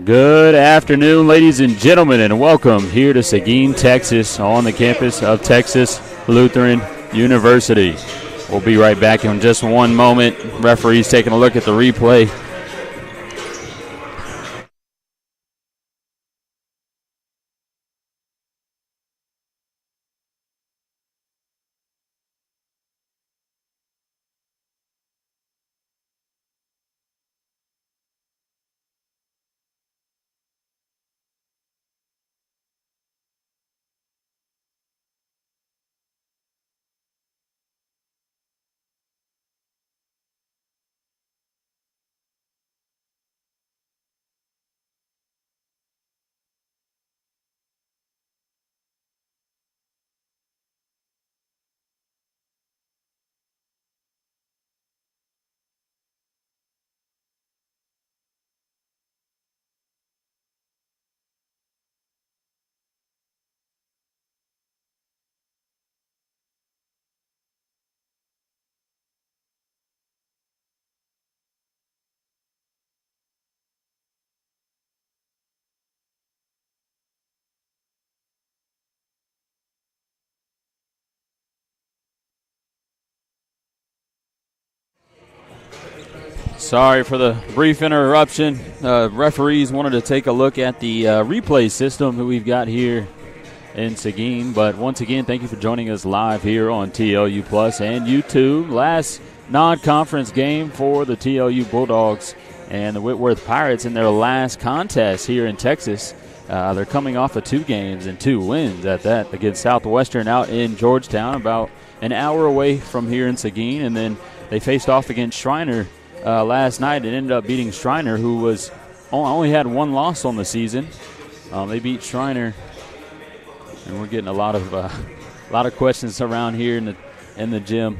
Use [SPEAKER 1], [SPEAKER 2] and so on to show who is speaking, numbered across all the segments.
[SPEAKER 1] Good afternoon, ladies and gentlemen, and welcome here to Seguin, Texas, on the campus of Texas Lutheran University. We'll be right back in just one moment. Referees taking a look at the replay. Sorry for the brief interruption. Referees wanted to take a look at the replay system that we've got here in Seguin. But once again, thank you for joining us live here on TLU Plus and YouTube. Last non-conference game for the TLU Bulldogs and the Whitworth Pirates in their last contest here in Texas. They're coming off of 2 games and 2 wins at that against Southwestern out in Georgetown, about an hour away from here in Seguin. And then they faced off against Schreiner last night and ended up beating Schreiner, who was only had 1 loss on the season. They beat Schreiner, and we're getting a lot of questions around here in the gym.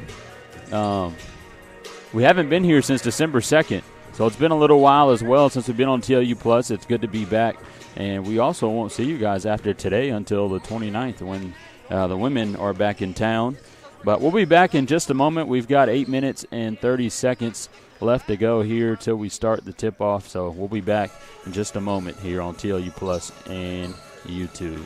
[SPEAKER 1] We haven't been here since December 2nd, so it's been a little while as well since we've been on TLU Plus. It's good to be back, and we also won't see you guys after today until the 29th when the women are back in town. But we'll be back in just a moment. We've got 8 minutes and 30 seconds left to go here till we start the tip-off. So we'll be back in just a moment here on TLU Plus and YouTube.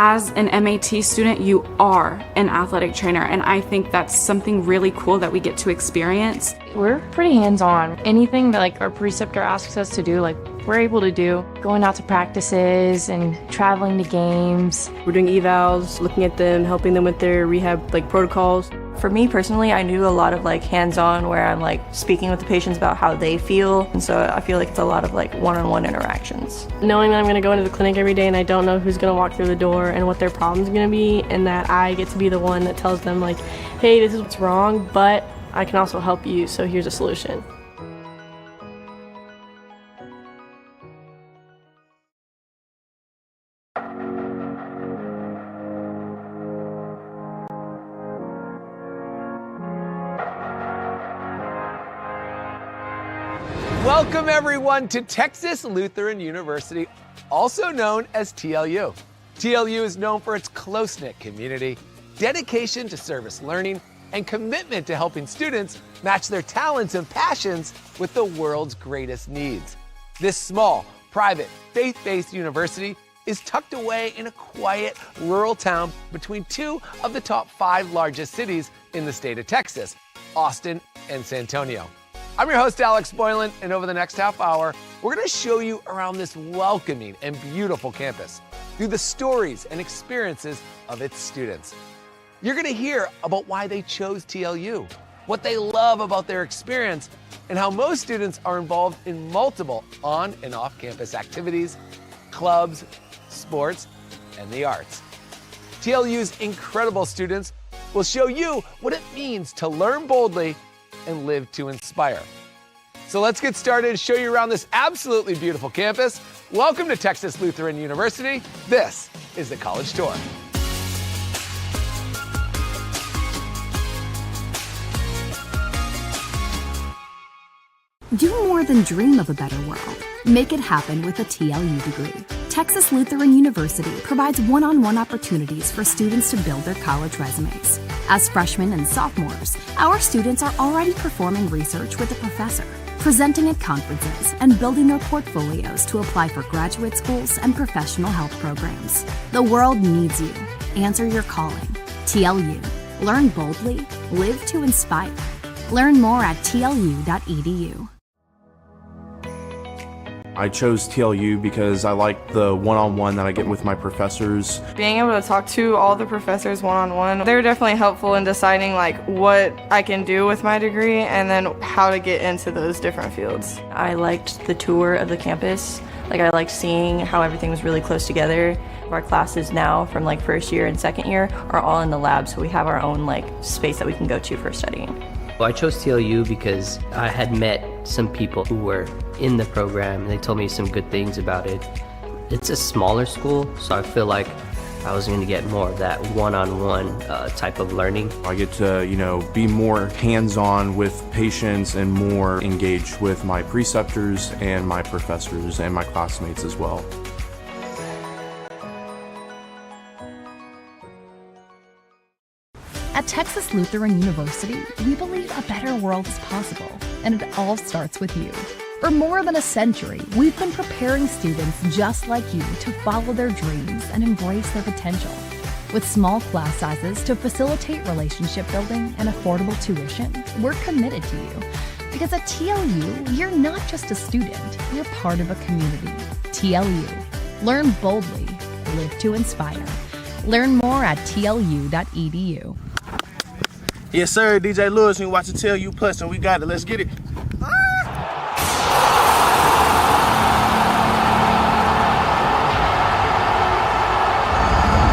[SPEAKER 2] As an MAT student, you are an athletic trainer, and I think that's something really cool that we get to experience.
[SPEAKER 3] We're pretty hands-on. Anything that our preceptor asks us to do, we're able to do. Going out to practices and traveling to games.
[SPEAKER 4] We're doing evals, looking at them, helping them with their rehab protocols.
[SPEAKER 5] For me personally, I do a lot of hands-on where I'm speaking with the patients about how they feel, and so I feel like it's a lot of one-on-one interactions.
[SPEAKER 4] Knowing that I'm going to go into the clinic every day and I don't know who's going to walk through the door and what their problem's going to be, and that I get to be the one that tells them hey, this is what's wrong, but I can also help you, so here's a solution.
[SPEAKER 6] Welcome everyone to Texas Lutheran University, also known as TLU. TLU is known for its close-knit community, dedication to service learning, and commitment to helping students match their talents and passions with the world's greatest needs. This small, private, faith-based university is tucked away in a quiet, rural town between two of the top 5 largest cities in the state of Texas, Austin and San Antonio. I'm your host, Alex Boylan, and over the next half hour, we're going to show you around this welcoming and beautiful campus through the stories and experiences of its students. You're going to hear about why they chose TLU, what they love about their experience, and how most students are involved in multiple on and off-campus activities, clubs, sports, and the arts. TLU's incredible students will show you what it means to learn boldly and live to inspire. So let's get started and show you around this absolutely beautiful campus. Welcome to Texas Lutheran University. This is the College Tour.
[SPEAKER 7] Do more than dream of a better world. Make it happen with a TLU degree. Texas Lutheran University provides one-on-one opportunities for students to build their college resumes. As freshmen and sophomores, our students are already performing research with a professor, presenting at conferences, and building their portfolios to apply for graduate schools and professional health programs. The world needs you. Answer your calling. TLU. Learn boldly. Live to inspire. Learn more at tlu.edu.
[SPEAKER 8] I chose TLU because I like the one-on-one that I get with my professors.
[SPEAKER 5] Being able to talk to all the professors one-on-one, they're definitely helpful in deciding like what I can do with my degree and then how to get into those different fields. I liked the tour of the campus. I liked seeing how everything was really close together. Our classes now from first year and second year are all in the lab, so we have our own space that we can go to for studying.
[SPEAKER 9] Well, I chose TLU because I had met some people who were in the program and they told me some good things about it. It's a smaller school, so I feel like I was going to get more of that one-on-one type of learning.
[SPEAKER 8] I get to, be more hands-on with patients and more engaged with my preceptors and my professors and my classmates as well.
[SPEAKER 10] At Texas Lutheran University, we believe a better world is possible, and it all starts with you. For more than a century, we've been preparing students just like you to follow their dreams and embrace their potential. With small class sizes to facilitate relationship building and affordable tuition, we're committed to you. Because at TLU, you're not just a student, you're part of a community. TLU. Learn boldly, live to inspire. Learn more at tlu.edu.
[SPEAKER 11] Yes, sir. DJ Lewis, you watching TLU Plus, and we got it. Let's get it.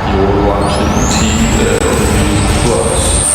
[SPEAKER 12] You're watching TLU Plus.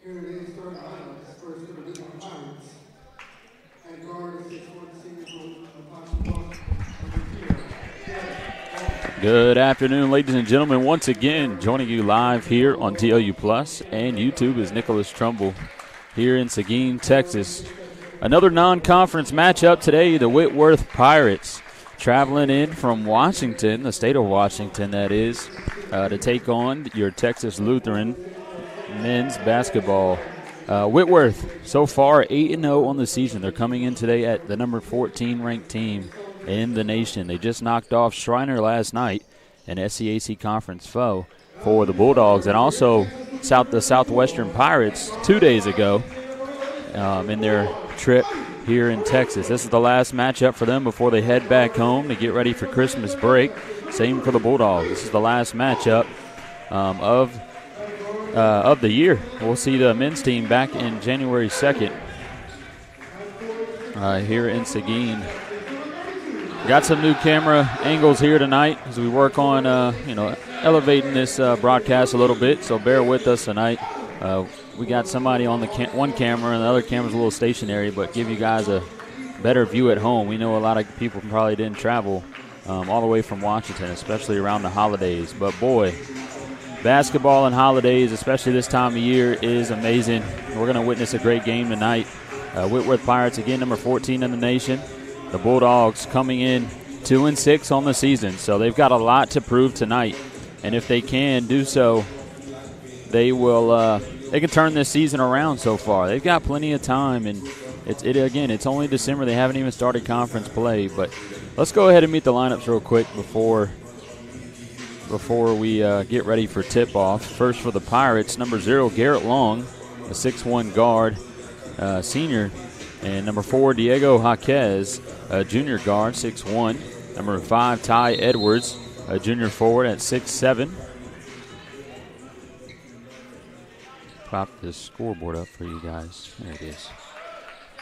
[SPEAKER 1] Good afternoon, ladies and gentlemen. Once again, joining you live here on TLU Plus and YouTube is Nicholas Trumbull here in Seguin, Texas. Another non-conference matchup today, the Whitworth Pirates traveling in from Washington, the state of Washington that is, to take on your Texas Lutheran men's basketball. Whitworth, so far 8-0 on the season. They're coming in today at the number 14 ranked team in the nation. They just knocked off Schreiner last night, an SCAC conference foe for the Bulldogs, and also the Southwestern Pirates 2 days ago in their trip here in Texas. This is the last matchup for them before they head back home to get ready for Christmas break. Same for the Bulldogs. This is the last matchup of the year. We'll see the men's team back in January 2nd here in Seguin. Got some new camera angles here tonight as we work on, elevating this broadcast a little bit, so bear with us tonight. We got somebody on the one camera, and the other camera's a little stationary, but give you guys a better view at home. We know a lot of people probably didn't travel all the way from Washington, especially around the holidays. But, boy, basketball and holidays, especially this time of year, is amazing. We're going to witness a great game tonight. Whitworth Pirates, again, number 14 in the nation. The Bulldogs coming in 2-6 on the season, so they've got a lot to prove tonight. And if they can do so, they will. They can turn this season around so far. They've got plenty of time, and it's only December. They haven't even started conference play. But let's go ahead and meet the lineups real quick before we get ready for tip-off. First for the Pirates, number 0, Garrett Long, a 6'1 guard, senior. And number 4, Diego Jaquez, a junior guard, 6'1. Number 5, Ty Edwards, a junior forward at 6'7". Prop this scoreboard up for you guys. There it is.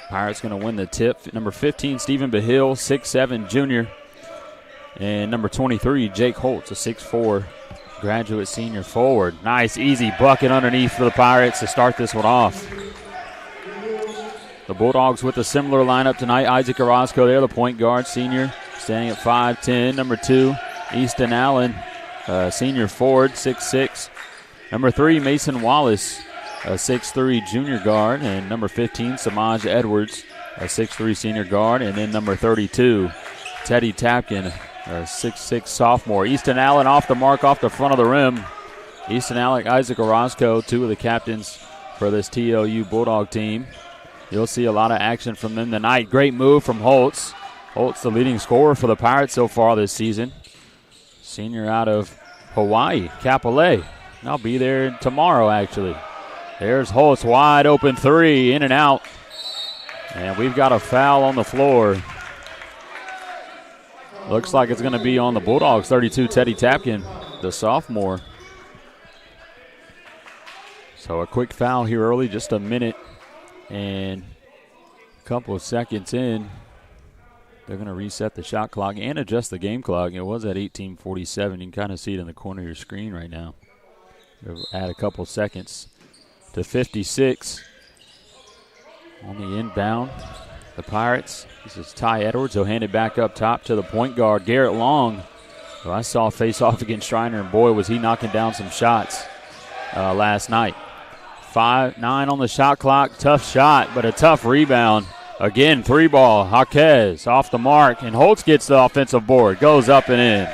[SPEAKER 1] Pirates going to win the tip. Number 15, Stephen Behill, 6'7", junior. And number 23, Jake Holtz, a 6'4", graduate senior forward. Nice, easy bucket underneath for the Pirates to start this one off. The Bulldogs with a similar lineup tonight. Isaac Orozco there, the point guard, senior, standing at 5'10". Number 2, Easton Allen, senior forward, 6'6". Number 3, Mason Wallace, a 6'3", junior guard. And number 15, Samaj Edwards, a 6'3", senior guard. And then number 32, Teddy Tapkin, a 6'6", sophomore. Easton Allen off the mark, off the front of the rim. Easton Allen, Isaac Orozco, 2 of the captains for this TLU Bulldog team. You'll see a lot of action from them tonight. Great move from Holtz. Holtz, the leading scorer for the Pirates so far this season. Senior out of Hawaii, Kapolei. I'll be there tomorrow, actually. There's Holtz, wide open 3, in and out. And we've got a foul on the floor. Looks like it's going to be on the Bulldogs, 32, Teddy Tapkin, the sophomore. So a quick foul here early, just a minute. And a couple of seconds in, they're going to reset the shot clock and adjust the game clock. It was at 18:47. You can kind of see it in the corner of your screen right now. They'll add a couple seconds to 56. On the inbound, the Pirates. This is Ty Edwards. He'll hand it back up top to the point guard, Garrett Long, who I saw face off against Schreiner, and boy, was he knocking down some shots last night. 5-9 on the shot clock. Tough shot, but a tough rebound. Again, 3-ball. Jaquez off the mark, and Holtz gets the offensive board. Goes up and in.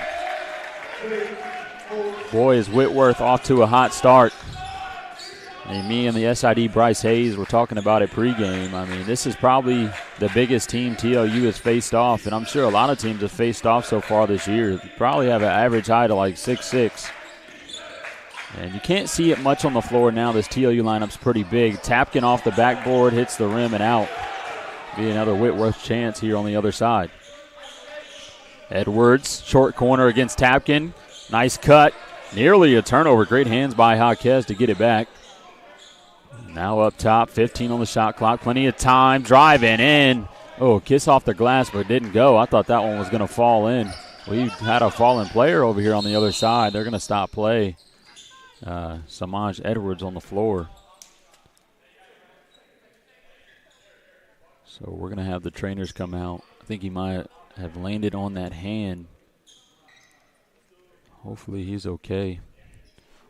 [SPEAKER 1] Boy, is Whitworth off to a hot start. And me and the SID Bryce Hayes were talking about it pregame. I mean, this is probably the biggest team TLU has faced off, and I'm sure a lot of teams have faced off so far this year. They probably have an average height of like 6'6". And you can't see it much on the floor now. This TLU lineup's pretty big. Tapkin off the backboard, hits the rim and out. Be another Whitworth chance here on the other side. Edwards, short corner against Tapkin. Nice cut. Nearly a turnover. Great hands by Jaquez to get it back. Now up top, 15 on the shot clock. Plenty of time. Driving in. Oh, kiss off the glass, but didn't go. I thought that one was going to fall in. We had a fallen player over here on the other side. They're going to stop play. Samaj Edwards on the floor. So we're going to have the trainers come out. I think he might have landed on that hand. Hopefully he's okay.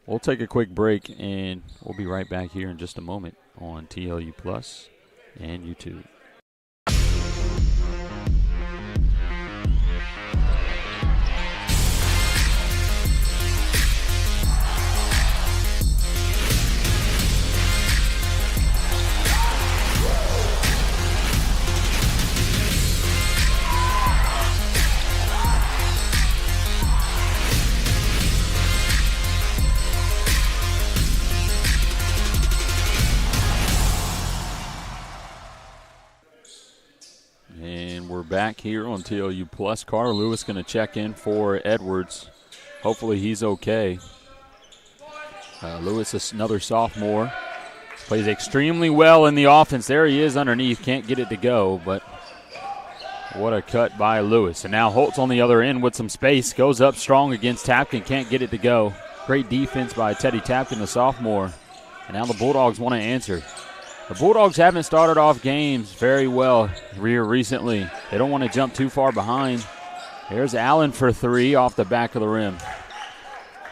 [SPEAKER 1] We'll take a quick break, and we'll be right back here in just a moment on TLU Plus and YouTube. We're back here on TLU Plus. Carter Lewis going to check in for Edwards. Hopefully he's okay. Lewis is another sophomore. Plays extremely well in the offense. There he is underneath. Can't get it to go, but what a cut by Lewis. And now Holtz on the other end with some space. Goes up strong against Tapkin. Can't get it to go. Great defense by Teddy Tapkin, the sophomore. And now the Bulldogs want to answer. The Bulldogs haven't started off games very well here recently. They don't want to jump too far behind. Here's Allen for three off the back of the rim.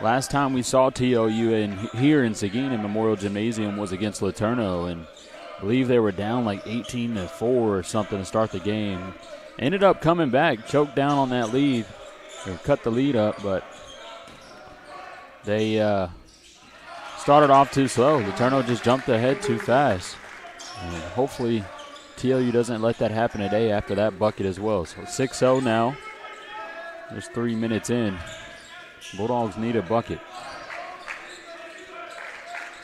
[SPEAKER 1] Last time we saw TLU here in Seguin in Memorial Gymnasium was against Laterno, and I believe they were down like 18-4 or something to start the game. Ended up coming back, choked down on that lead, or cut the lead up, but they started off too slow. Laterno just jumped ahead too fast. And hopefully TLU doesn't let that happen today after that bucket as well. So 6-0 now. There's 3 minutes in. Bulldogs need a bucket.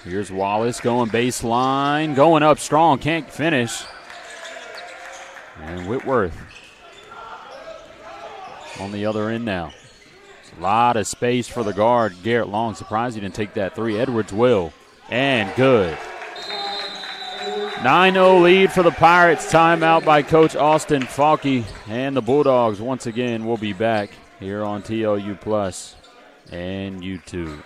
[SPEAKER 1] Here's Wallace going baseline, going up strong, can't finish. And Whitworth on the other end now. A lot of space for the guard, Garrett Long. Surprised he didn't take that three. Edwards will. And good. 9-0 lead for the Pirates. Timeout by Coach Austin Falke. And the Bulldogs once again will be back here on TLU Plus and YouTube.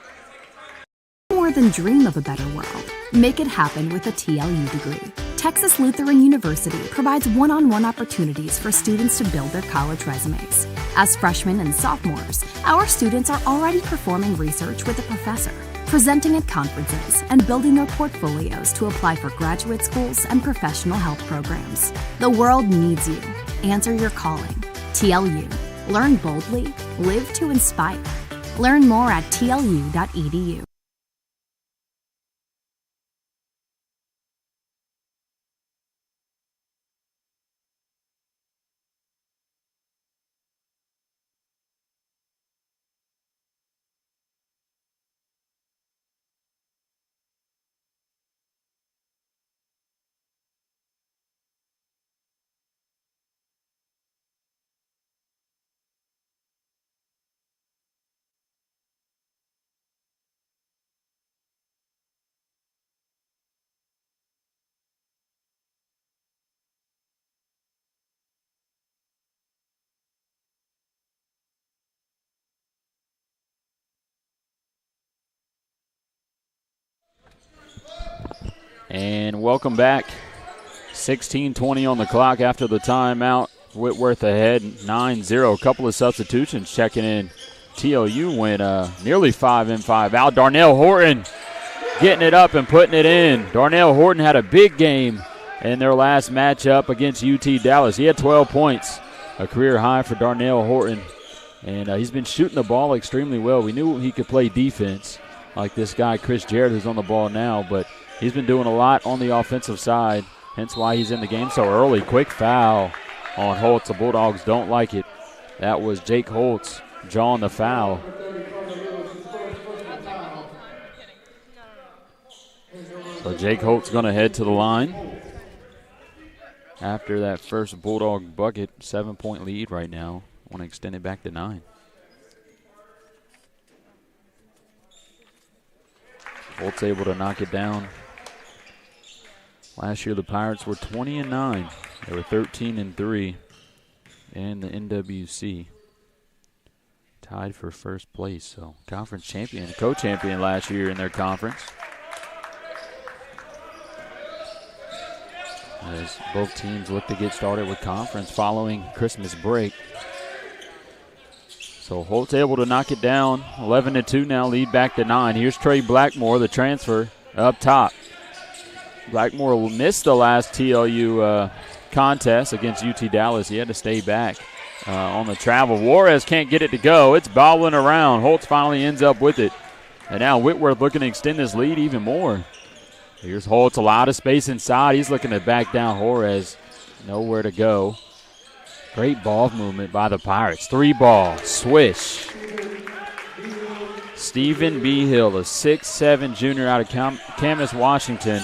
[SPEAKER 7] More than dream of a better world. Make it happen with a TLU degree. Texas Lutheran University provides one-on-one opportunities for students to build their college resumes. As freshmen and sophomores, our students are already performing research with a professor, presenting at conferences, and building their portfolios to apply for graduate schools and professional health programs. The world needs you. Answer your calling. TLU. Learn boldly. Live to inspire. Learn more at tlu.edu.
[SPEAKER 1] And welcome back. 16:20 on the clock after the timeout. Whitworth ahead 9-0. A couple of substitutions checking in. TLU went nearly 5-5 out. Darnell Horton getting it up and putting it in. Darnell Horton had a big game in their last matchup against UT Dallas. He had 12 points, a career high for Darnell Horton. And he's been shooting the ball extremely well. We knew he could play defense like this guy, Chris Jarrett, who's on the ball now, but he's been doing a lot on the offensive side, hence why he's in the game so early. Quick foul on Holtz. The Bulldogs don't like it. That was Jake Holtz drawing the foul. So Jake Holtz going to head to the line after that first Bulldog bucket. 7-point lead right now. Want to extend it back to 9. Holtz able to knock it down. Last year the Pirates were 20-9. They were 13-3 in the NWC. Tied for first place. So conference champion, co-champion last year in their conference. as both teams look to get started with conference following Christmas break. So Holt's able to knock it down. 11-2 now, lead back to 9. Here's Trey Blackmore, the transfer, up top. Blackmore missed the last TLU contest against UT Dallas. He had to stay back on the travel. Juarez can't get it to go. It's bobbling around. Holtz finally ends up with it. And now Whitworth looking to extend this lead even more. Here's Holtz, a lot of space inside. He's looking to back down Juarez. Nowhere to go. Great ball movement by the Pirates. 3-ball, swish. Stephen Behill, a 6'7" junior out of Camas, Washington,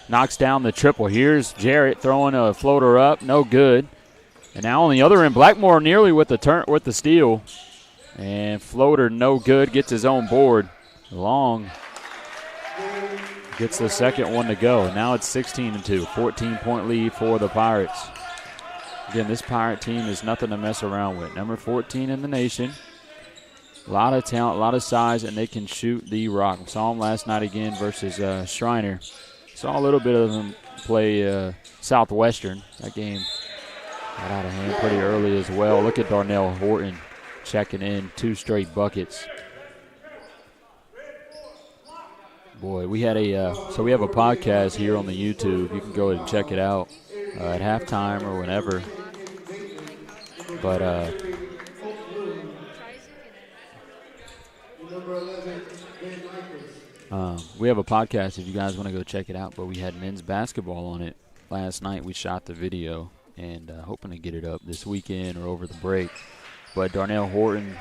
[SPEAKER 1] knocks down the triple. Here's Jarrett throwing a floater up, no good. And now on the other end, Blackmore nearly with the steal. And floater no good, gets his own board. Long gets the second one to go. Now it's 16-2, 14-point lead for the Pirates. Again, this Pirate team is nothing to mess around with. Number 14 in the nation. A lot of talent, a lot of size, and they can shoot the rock. We saw them last night again versus Schreiner. Saw a little bit of them play Southwestern. That game got out of hand pretty early as well. Look at Darnell Horton checking in 2 straight buckets. Boy, we had we have a podcast here on the YouTube. You can go ahead and check it out at halftime or whenever. But we have a podcast if you guys want to go check it out. But we had men's basketball on it last night. We shot the video and hoping to get it up this weekend or over the break. But Darnell Horton,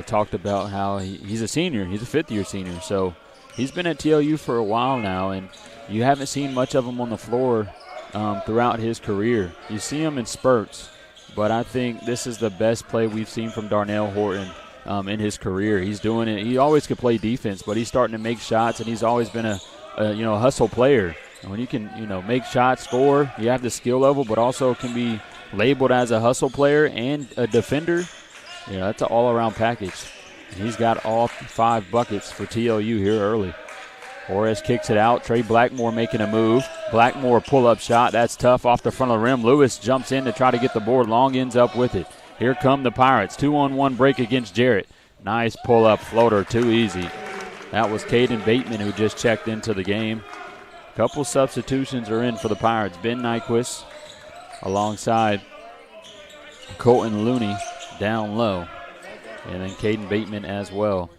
[SPEAKER 1] talked about how he's a senior. He's a fifth-year senior, so he's been at TLU for a while now, and you haven't seen much of him on the floor throughout his career. You see him in spurts, but I think this is the best play we've seen from Darnell Horton in his career. He's doing it. He always could play defense, but he's starting to make shots, and he's always been a hustle player. And when you can, make shots, score, you have the skill level, but also can be labeled as a hustle player and a defender. That's an all-around package. And he's got all 5 buckets for TLU here early. Juarez kicks it out. Trey Blackmore making a move. Blackmore pull-up shot. That's tough off the front of the rim. Lewis jumps in to try to get the board. Long ends up with it. Here come the Pirates. 2-on-1 break against Jarrett. Nice pull-up floater. Too easy. That was Caden Bateman who just checked into the game. Couple substitutions are in for the Pirates. Ben Nyquist alongside Colton Looney down low. And then Caden Bateman as well.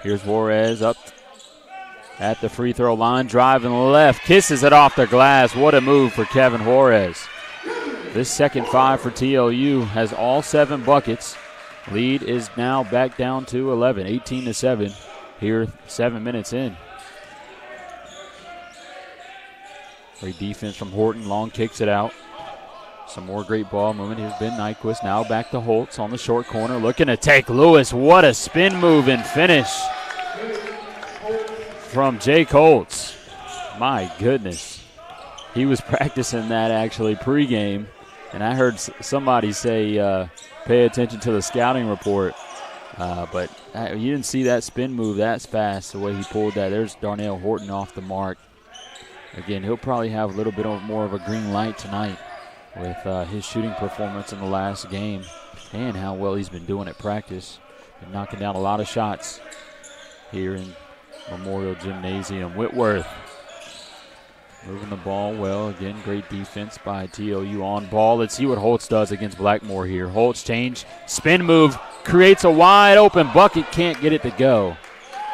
[SPEAKER 1] Here's Juarez up at the free throw line, driving left, kisses it off the glass. What a move for Kevin Juarez. This second 5 for TLU has all 7 buckets. Lead is now back down to 11, 18-7 here 7 minutes in. Great defense from Horton. Long kicks it out. Some more great ball movement. Here's Ben Nyquist. Now back to Holtz on the short corner. Looking to take Lewis. What a spin move and finish from Jake Holtz. My goodness. He was practicing that actually pregame. And I heard somebody say pay attention to the scouting report. But you didn't see that spin move that fast, the way he pulled that. There's Darnell Horton off the mark. Again, he'll probably have a little bit more of a green light tonight with his shooting performance in the last game and how well he's been doing at practice. Been knocking down a lot of shots here in Memorial Gymnasium. Whitworth moving the ball well. Again, great defense by TLU on ball. Let's see what Holtz does against Blackmore here. Holtz change, spin move, creates a wide open bucket, can't get it to go.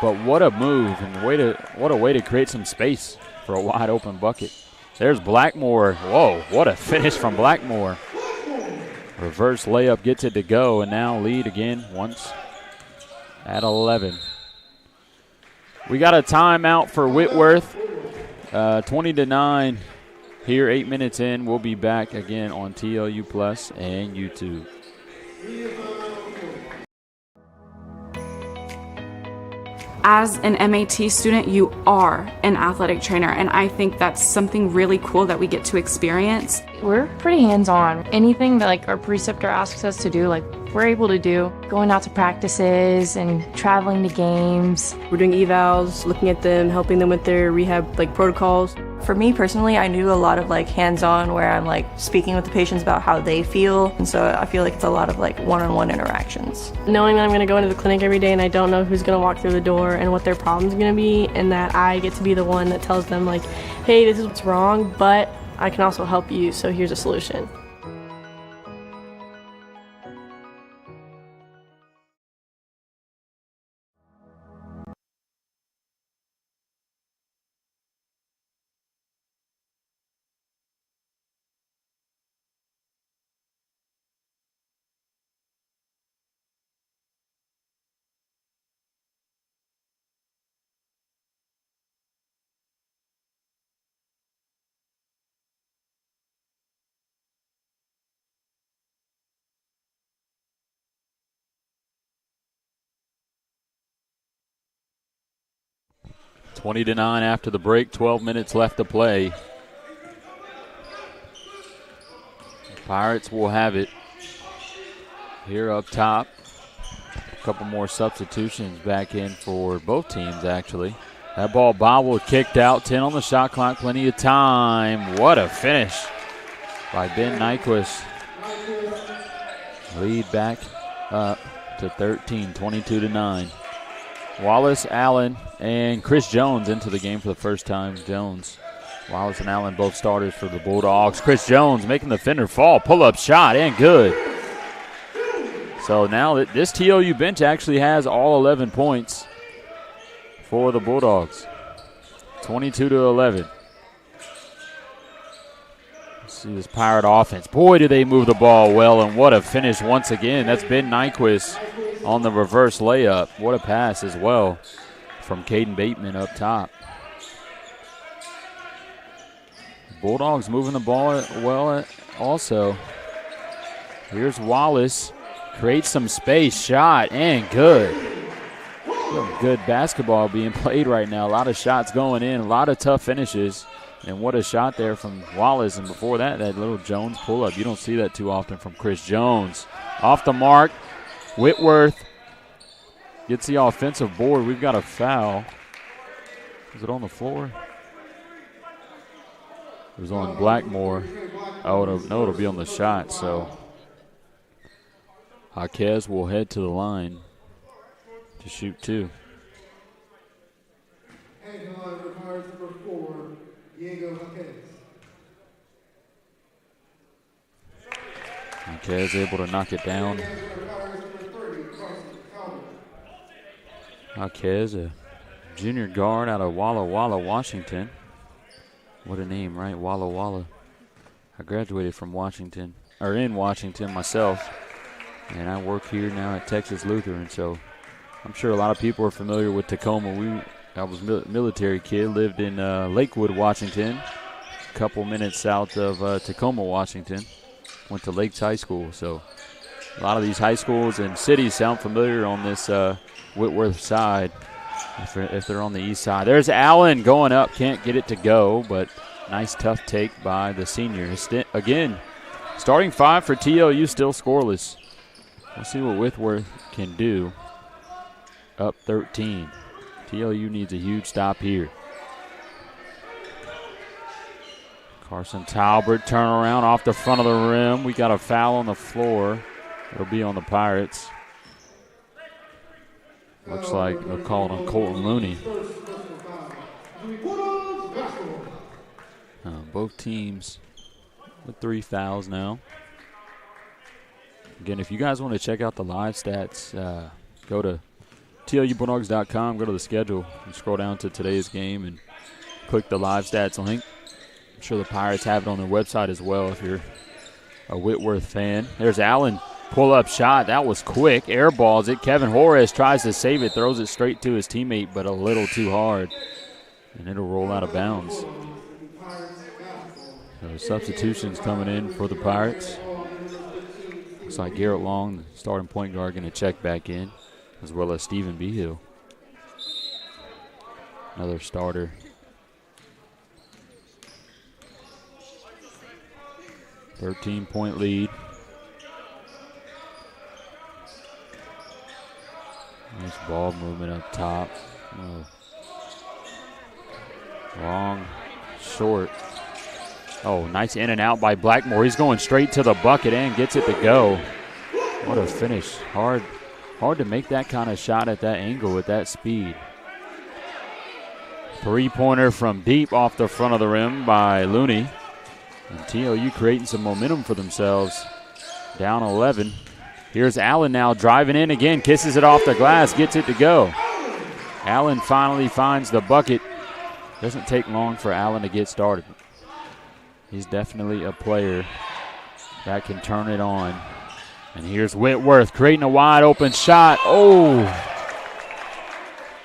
[SPEAKER 1] But what a move and what a way to create some space for a wide open bucket. There's Blackmore. Whoa, what a finish from Blackmore. Reverse layup gets it to go, and now lead again once at 11. We got a timeout for Whitworth. 20-9 here, 8 minutes in. We'll be back again on TLU Plus and YouTube.
[SPEAKER 2] As an MAT student, you are an athletic trainer, and I think that's something really cool that we get to experience.
[SPEAKER 3] We're pretty hands-on. Anything that our preceptor asks us to do, we're able to do. Going out to practices and traveling to games.
[SPEAKER 4] We're doing evals, looking at them, helping them with their rehab protocols.
[SPEAKER 5] For me personally, I do a lot of like hands-on where I'm like speaking with the patients about how they feel. And so I feel like it's a lot of like one-on-one interactions.
[SPEAKER 4] Knowing that I'm going to go into the clinic every day and I don't know who's going to walk through the door and what their problem's going to be, and that I get to be the one that tells them like, hey, this is what's wrong, but I can also help you, so here's a solution.
[SPEAKER 1] (20-9) after the break, 12 minutes left to play. The Pirates will have it here up top. A couple more substitutions back in for both teams, actually. That ball bobbled, kicked out, 10 on the shot clock, plenty of time. What a finish by Ben Nyquist. Lead back up to 13, 22-9. Wallace, Allen, and Chris Jones into the game for the first time. Jones, Wallace and Allen both starters for the Bulldogs. Chris Jones making the fender fall, pull-up shot, and good. So now this TLU bench actually has all 11 points for the Bulldogs. 22-11. Let's see this Pirate offense. Boy, do they move the ball well, and what a finish once again. That's Ben Nyquist on the reverse layup. What a pass as well from Caden Bateman up top. Bulldogs moving the ball well also. Here's Wallace. Creates some space. Shot and good. Good basketball being played right now. A lot of shots going in. A lot of tough finishes. And what a shot there from Wallace. And before that, that little Jones pull-up. You don't see that too often from Chris Jones. Off the mark. Whitworth gets the offensive board. We've got a foul. Is it on the floor? It was on Blackmore. Oh, no, it'll be on the shot. So Jaquez will head to the line to shoot two. Jaquez able to knock it down. Jaquez, a junior guard out of Walla Walla, Washington. What a name, right? Walla Walla. I graduated from Washington, or in Washington myself, and I work here now at Texas Lutheran, so I'm sure a lot of people are familiar with Tacoma. I was a military kid, lived in Lakewood, Washington, a couple minutes south of Tacoma, Washington. Went to Lakes High School, so a lot of these high schools and cities sound familiar on this Whitworth side if they're on the east side. There's Allen going up, can't get it to go, but nice tough take by the senior. Again, starting five for TLU still scoreless. We'll see what Whitworth can do. Up 13. TLU needs a huge stop here. Carson Talbert turnaround off the front of the rim. We got a foul on the floor. It'll be on the Pirates. Looks like they'll call it on Colton Looney. Both teams with 3 fouls now. Again, if you guys want to check out the live stats, go to TLUBulldogs.com, go to the schedule, and scroll down to today's game and click the live stats link. I'm sure the Pirates have it on their website as well if you're a Whitworth fan. There's Allen, pull-up shot. That was quick. Air balls it. Kevin Juarez tries to save it, throws it straight to his teammate, but a little too hard, and it'll roll out of bounds. So substitutions coming in for the Pirates. Looks like Garrett Long, the starting point guard, going to check back in, as well as Stephen Behill. Another starter. .13 lead. Nice ball movement up top. Long short. Oh, nice in and out by Blackmore. He's going straight to the bucket and gets it to go. What a finish. Hard to make that kind of shot at that angle with that speed. Three-pointer from deep off the front of the rim by Looney. And TLU creating some momentum for themselves. Down 11. Here's Allen now driving in again. Kisses it off the glass. Gets it to go. Allen finally finds the bucket. Doesn't take long for Allen to get started. He's definitely a player that can turn it on. And here's Whitworth creating a wide open shot. Oh!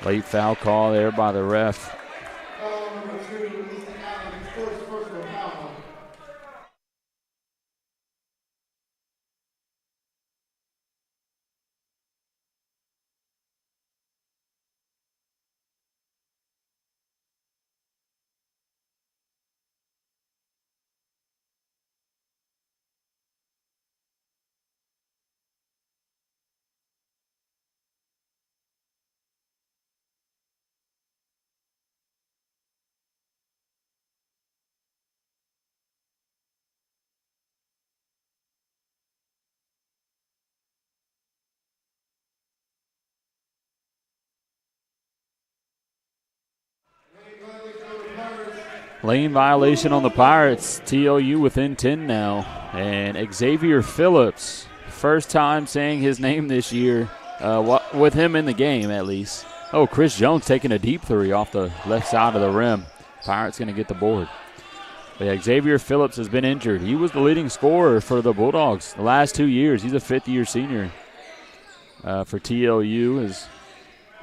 [SPEAKER 1] Late foul call there by the ref. Lane violation on the Pirates. TLU within 10 now. And Xavier Phillips, first time saying his name this year, with him in the game at least. Oh, Chris Jones taking a deep three off the left side of the rim. Pirates going to get the board. But yeah, Xavier Phillips has been injured. He was the leading scorer for the Bulldogs the last 2 years. He's a fifth-year senior for TLU. Has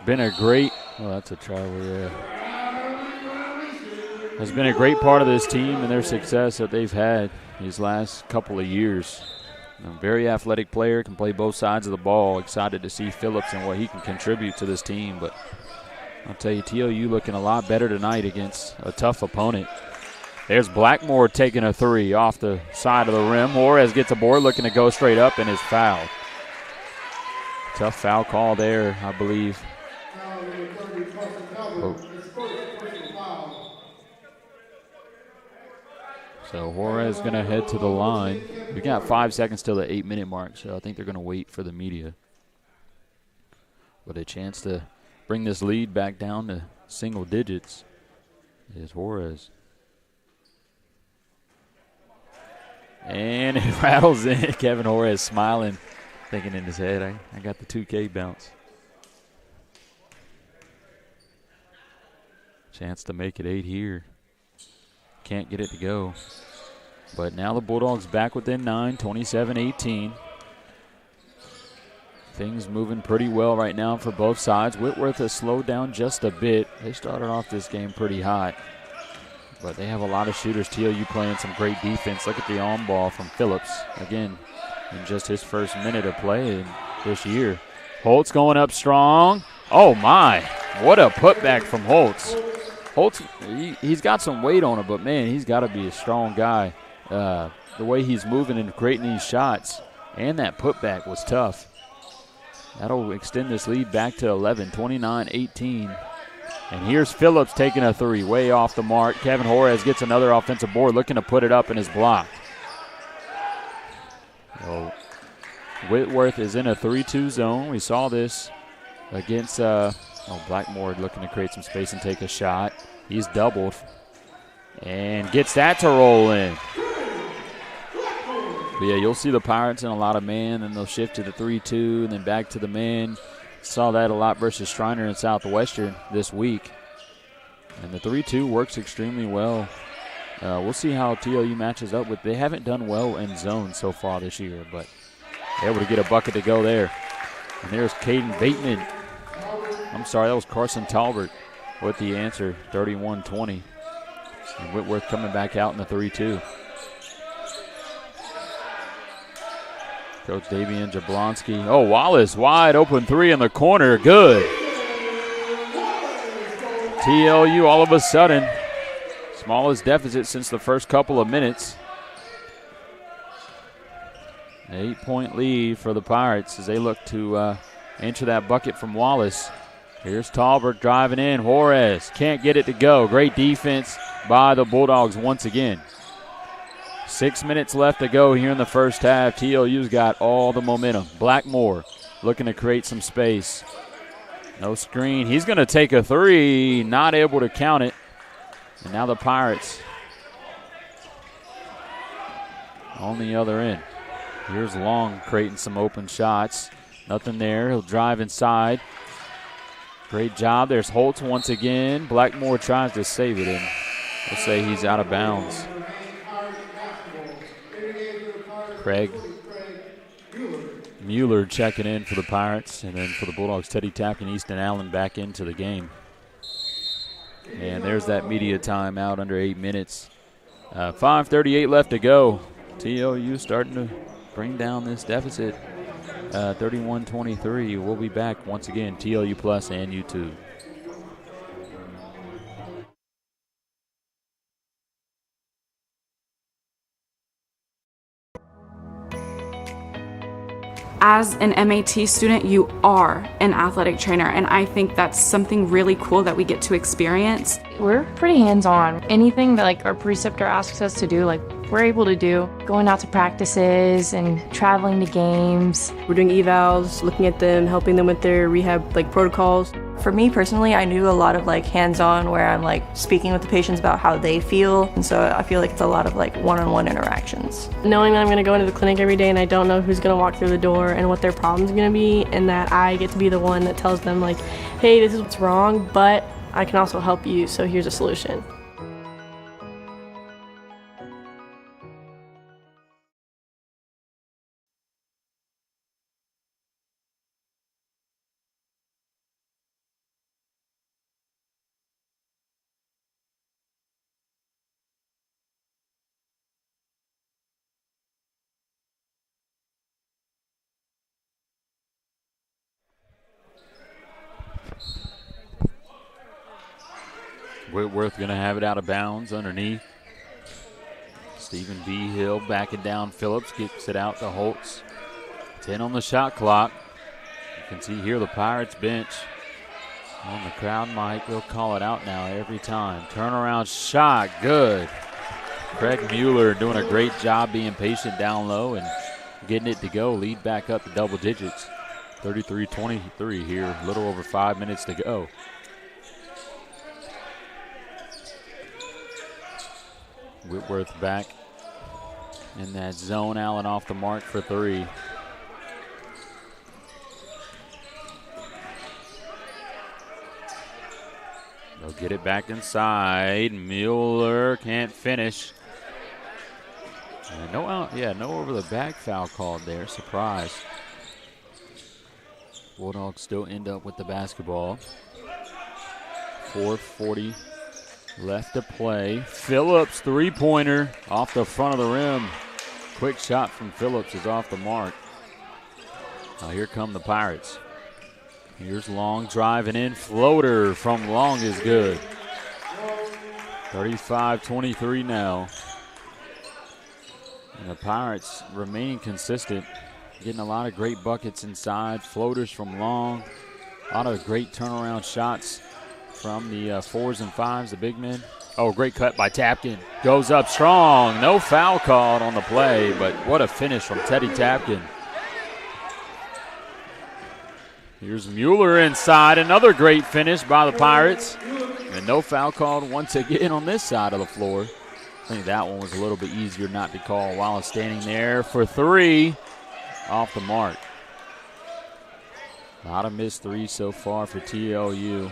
[SPEAKER 1] been a great – oh, that's a travel, yeah. Has been a great part of this team and their success that they've had these last couple of years. A very athletic player, can play both sides of the ball. Excited to see Phillips and what he can contribute to this team. But I'll tell you, TLU looking a lot better tonight against a tough opponent. There's Blackmore taking a three off the side of the rim. Juarez gets a board, looking to go straight up, and is fouled. Tough foul call there, I believe. Oh. So Juarez going to head to the line. We got 5 seconds till the 8-minute mark, so I think they're going to wait for the media. But a chance to bring this lead back down to single digits is Juarez. And it rattles in. Kevin Juarez smiling, thinking in his head, I got the 2K bounce. Chance to make it 8 here. Can't get it to go. But now the Bulldogs back within 9, 27-18. Things moving pretty well right now for both sides. Whitworth has slowed down just a bit. They started off this game pretty hot. But they have a lot of shooters. TLU playing some great defense. Look at the on ball from Phillips. Again, in just his first minute of play this year. Holtz going up strong. Oh, my. What a putback from Holtz. Holtz, he's got some weight on him, but, man, he's got to be a strong guy. The way he's moving and creating these shots, and that putback was tough. That'll extend this lead back to 11, 29-18. And here's Phillips taking a three, way off the mark. Kevin Juarez gets another offensive board, looking to put it up, and is blocked. So Whitworth is in a 3-2 zone. We saw this against Blackmore looking to create some space and take a shot. He's doubled and gets that to roll in. But yeah, you'll see the Pirates in a lot of man, and they'll shift to the 3-2 and then back to the man. Saw that a lot versus Shriner and Southwestern this week. And the 3-2 works extremely well. We'll see how TLU matches up with. They haven't done well in zone so far this year, but able to get a bucket to go there. And there's Caden Bateman. I'm sorry, that was Carson Talbert with the answer, 31-20. And Whitworth coming back out in the 3-2. Coach Davian Jablonski. Oh, Wallace, wide open three in the corner. Good. TLU all of a sudden, smallest deficit since the first couple of minutes. An 8-point lead for the Pirates as they look to enter that bucket from Wallace. Here's Talbert driving in. Juarez can't get it to go. Great defense by the Bulldogs once again. 6 minutes left to go here in the first half. TLU's got all the momentum. Blackmore looking to create some space. No screen. He's going to take a three. Not able to count it. And now the Pirates on the other end. Here's Long creating some open shots. Nothing there. He'll drive inside. Great job. There's Holtz once again. Blackmore tries to save it, and we'll say he's out of bounds. Craig Mueller checking in for the Pirates, and then for the Bulldogs, Teddy Tapkin, Easton Allen back into the game. And there's that media timeout under 8 minutes. 5:38 left to go. TLU starting to bring down this deficit. 31-23. We'll be back once again, TLU Plus and YouTube.
[SPEAKER 2] As an MAT student, you are an athletic trainer, and I think that's something really cool that we get to experience.
[SPEAKER 3] We're pretty hands-on. Anything that like our preceptor asks us to do, like we're able to do. Going out to practices and traveling to games.
[SPEAKER 4] We're doing evals, looking at them, helping them with their rehab protocols.
[SPEAKER 5] For me personally, I do a lot of hands-on where I'm speaking with the patients about how they feel, and so I feel like it's a lot of one-on-one interactions.
[SPEAKER 4] Knowing that I'm going to go into the clinic every day and I don't know who's going to walk through the door and what their problem's going to be, and that I get to be the one that tells them hey, this is what's wrong, but I can also help you, so here's a solution.
[SPEAKER 1] Whitworth going to have it out of bounds underneath. Stephen B. Hill backing down Phillips, kicks it out to Holtz. 10 on the shot clock. You can see here the Pirates bench on the crowd mic. They'll call it out now every time. Turnaround shot, good. Craig Mueller doing a great job being patient down low and getting it to go. Lead back up to double digits. 33-23 here, a little over 5 minutes to go. Whitworth back in that zone. Allen off the mark for three. They'll get it back inside. Mueller can't finish. And no over the back foul called there. Surprise. Bulldogs still end up with the basketball. 4:40 left to play. Phillips, three-pointer off the front of the rim. Quick shot from Phillips is off the mark. Now here come the Pirates. Here's Long driving in. Floater from Long is good. 35-23 now. And the Pirates remaining consistent. Getting a lot of great buckets inside. Floaters from Long. A lot of great turnaround shots from the fours and fives, the big men. Oh, great cut by Tapkin. Goes up strong. No foul called on the play, but what a finish from Teddy Tapkin. Here's Mueller inside. Another great finish by the Pirates. And no foul called once again on this side of the floor. I think that one was a little bit easier not to call. Wallace standing there for three. Off the mark. A lot of missed threes so far for TLU.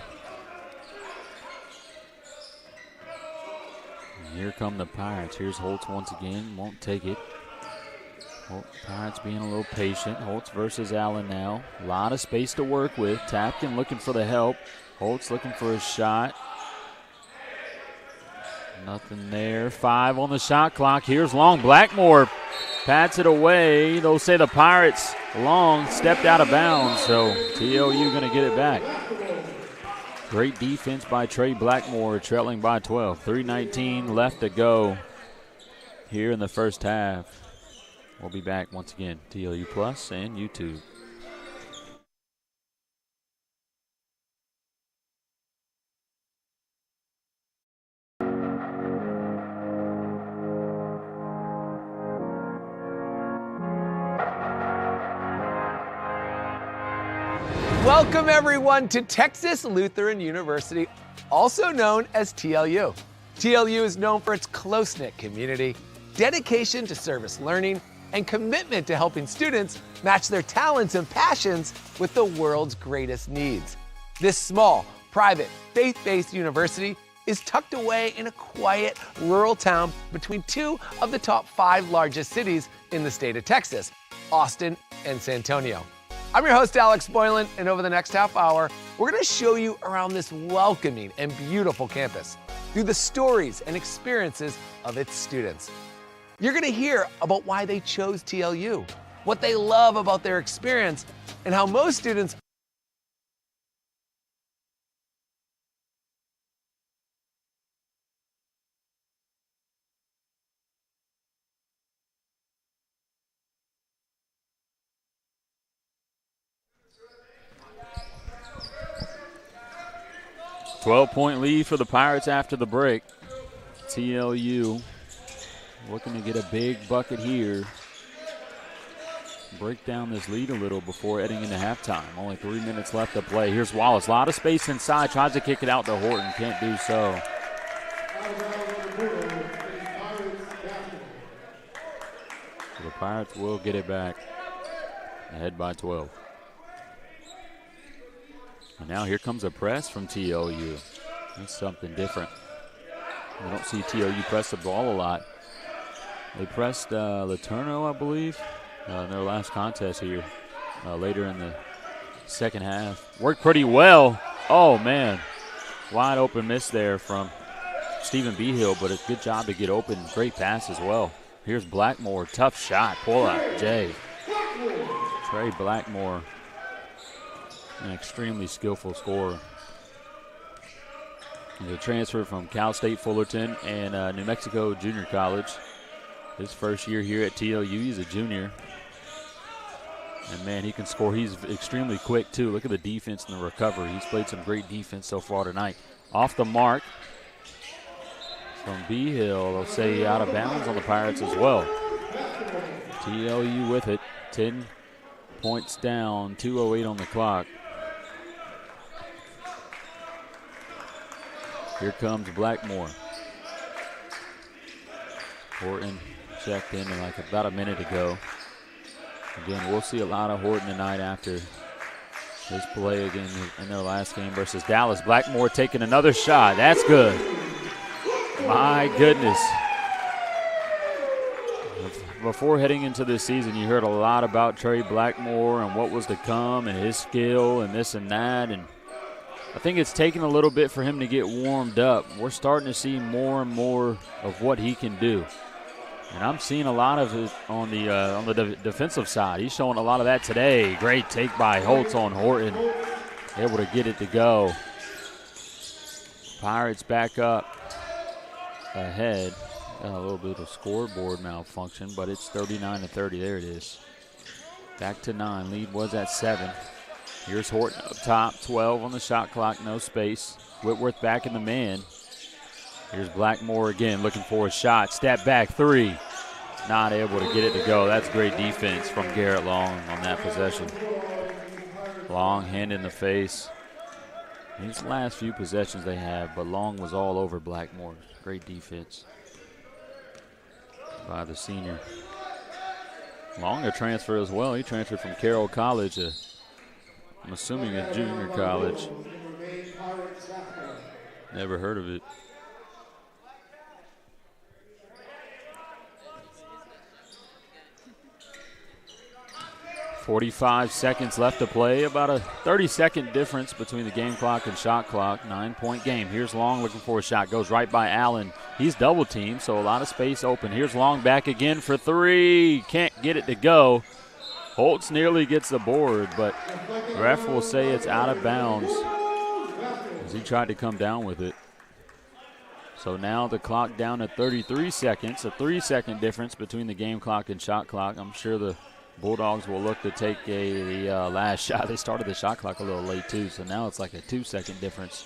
[SPEAKER 1] Here come the Pirates. Here's Holtz once again. Won't take it. Pirates being a little patient. Holtz versus Allen now. A lot of space to work with. Tapkin looking for the help. Holtz looking for a shot. Nothing there. 5 on the shot clock. Here's Long. Blackmore pats it away. They'll say the Pirates. Long stepped out of bounds, so TLU going to get it back. Great defense by Trey Blackmore, trailing by 12. 3:19 left to go here in the first half. We'll be back once again, TLU Plus and YouTube.
[SPEAKER 6] Welcome, everyone, to Texas Lutheran University, also known as TLU. TLU is known for its close-knit community, dedication to service learning, and commitment to helping students match their talents and passions with the world's greatest needs. This small, private, faith-based university is tucked away in a quiet, rural town between two of the top 5 largest cities in the state of Texas, Austin and San Antonio. I'm your host, Alex Boylan, and over the next half hour, we're gonna show you around this welcoming and beautiful campus through the stories and experiences of its students. You're gonna hear about why they chose TLU, what they love about their experience, and how most students
[SPEAKER 1] 12-point lead for the Pirates after the break. TLU looking to get a big bucket here. Break down this lead a little before heading into halftime. Only 3 minutes left to play. Here's Wallace. A lot of space inside. Tries to kick it out to Horton. Can't do so. The Pirates will get it back. Ahead by 12. And now here comes a press from TLU. That's something different. We don't see TLU press the ball a lot. They pressed Letourneau, I believe, in their last contest here later in the second half. Worked pretty well. Oh, man. Wide open miss there from Stephen Behill, but a good job to get open. Great pass as well. Here's Blackmore. Tough shot. Pull up, Jay. Trey Blackmore. An extremely skillful scorer. He's a transfer from Cal State Fullerton and New Mexico Junior College. His first year here at TLU, he's a junior. And, man, he can score. He's extremely quick, too. Look at the defense and the recovery. He's played some great defense so far tonight. Off the mark from Behill. They'll say out of bounds on the Pirates as well. TLU with it. 10 points down, 2:08 on the clock. Here comes Blackmore. Horton checked in like about a minute ago. Again, we'll see a lot of Horton tonight after this play again in their last game versus Dallas. Blackmore taking another shot. That's good. My goodness. Before heading into this season, you heard a lot about Trey Blackmore and what was to come and his skill and this and that. And I think it's taken a little bit for him to get warmed up. We're starting to see more and more of what he can do. And I'm seeing a lot of it on the defensive side. He's showing a lot of that today. Great take by Holtz on Horton. Able to get it to go. Pirates back up ahead. Got a little bit of scoreboard malfunction, but it's 39-30. There it is. Back to 9. Lead was at 7. Here's Horton up top. 12 on the shot clock. No space. Whitworth back in the man. Here's Blackmore again looking for a shot. Step back 3. Not able to get it to go. That's great defense from Garrett Long on that possession. Long hand in the face. These last few possessions they have, but Long was all over Blackmore. Great defense by the senior. Long a transfer as well. He transferred from Carroll College, I'm assuming a junior college. Never heard of it. 45 seconds left to play. About a 30-second difference between the game clock and shot clock. 9-point game. Here's Long looking for a shot. Goes right by Allen. He's double teamed, so a lot of space open. Here's Long back again for 3. Can't get it to go. Holtz nearly gets the board, but the ref will say it's out of bounds as he tried to come down with it. So now the clock down at 33 seconds. A 3-second difference between the game clock and shot clock. I'm sure the Bulldogs will look to take the last shot. They started the shot clock a little late, too, so now it's like a 2-second difference.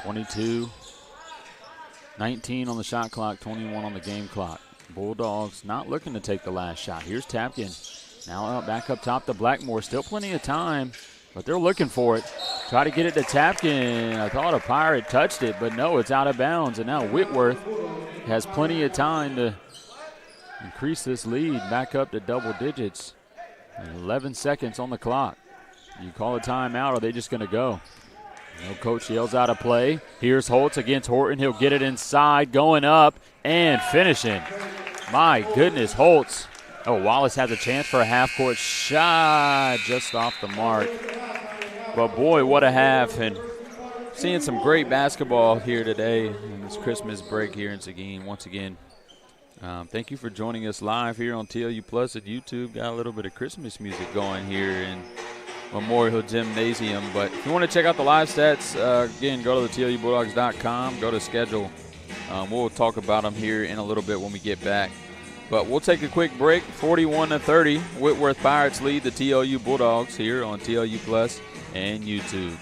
[SPEAKER 1] 22-19 on the shot clock, 21 on the game clock. Bulldogs not looking to take the last shot. Here's Tapkin. Now back up top to Blackmore. Still plenty of time, but they're looking for it. Try to get it to Tapkin. I thought a Pirate touched it, but no, it's out of bounds. And now Whitworth has plenty of time to increase this lead back up to double digits. 11 seconds on the clock. You call a timeout, or are they just going to go? No, coach yells out a play. Here's Holtz against Horton. He'll get it inside, going up and finishing. My goodness, Holtz. Oh, Wallace has a chance for a half-court shot just off the mark. But, boy, what a half. And seeing some great basketball here today in this Christmas break here in Seguin. Once again, thank you for joining us live here on TLU Plus at YouTube. Got a little bit of Christmas music going here in Memorial Gymnasium. But if you want to check out the live stats, again, go to the TLUBulldogs.com, go to schedule. We'll talk about them here in a little bit when we get back. But we'll take a quick break. 41-30, Whitworth Pirates lead the TLU Bulldogs here on TLU Plus and YouTube.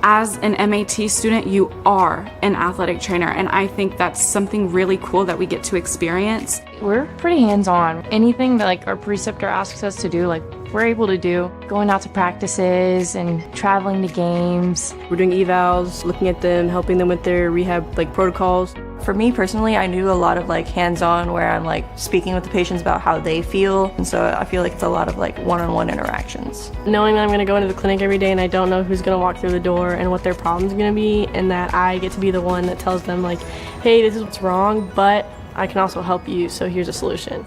[SPEAKER 2] As an MAT student, you are an athletic trainer, and I think that's something really cool that we get to experience.
[SPEAKER 3] We're pretty hands-on. Anything that our preceptor asks us to do, we're able to do. Going out to practices and traveling to games.
[SPEAKER 4] We're doing evals, looking at them, helping them with their rehab protocols.
[SPEAKER 5] For me personally, I do a lot of hands-on where I'm speaking with the patients about how they feel, and so I feel like it's a lot of one-on-one interactions.
[SPEAKER 4] Knowing that I'm going to go into the clinic every day and I don't know who's going to walk through the door and what their problem's going to be, and that I get to be the one that tells them hey, this is what's wrong, but I can also help you, so here's a solution.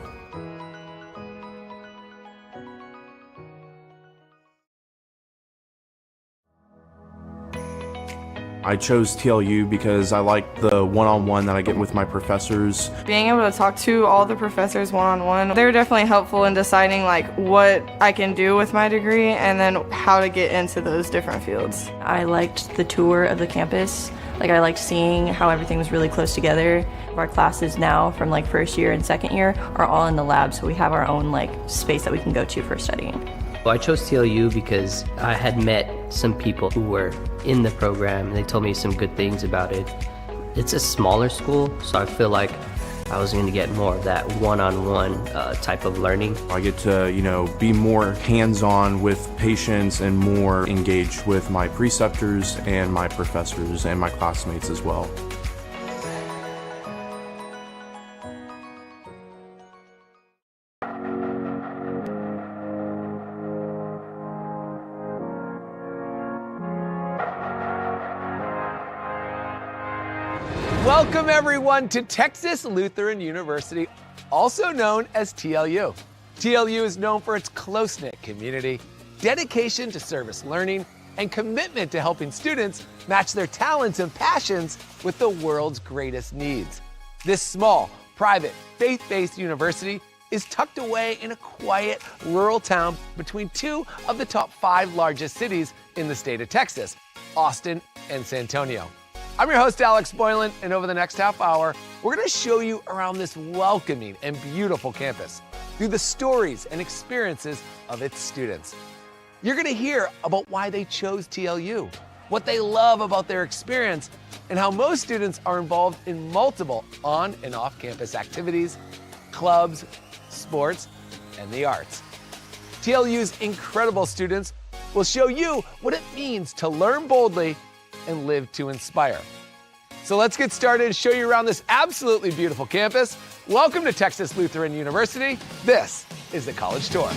[SPEAKER 8] I chose TLU because I like the one-on-one that I get with my professors.
[SPEAKER 5] Being able to talk to all the professors one-on-one, they're definitely helpful in deciding what I can do with my degree and then how to get into those different fields. I liked the tour of the campus. I liked seeing how everything was really close together. Our classes now from first year and second year are all in the lab, so we have our own space that we can go to for studying.
[SPEAKER 9] Well, I chose TLU because I had met some people who were in the program, and they told me some good things about it. It's a smaller school, so I feel like I was going to get more of that one-on-one type of learning.
[SPEAKER 8] I get to, be more hands-on with patients and more engaged with my preceptors and my professors and my classmates as well.
[SPEAKER 6] Welcome everyone to Texas Lutheran University, also known as TLU. TLU is known for its close-knit community, dedication to service learning, and commitment to helping students match their talents and passions with the world's greatest needs. This small, private, faith-based university is tucked away in a quiet, rural town between two of the top 5 largest cities in the state of Texas, Austin and San Antonio. I'm your host, Alex Boylan, and over the next half hour, we're going to show you around this welcoming and beautiful campus through the stories and experiences of its students. You're going to hear about why they chose TLU, what they love about their experience, and how most students are involved in multiple on and off-campus activities, clubs, sports, and the arts. TLU's incredible students will show you what it means to learn boldly and live to inspire. So let's get started and show you around this absolutely beautiful campus. Welcome to Texas Lutheran University. This is the College Tour.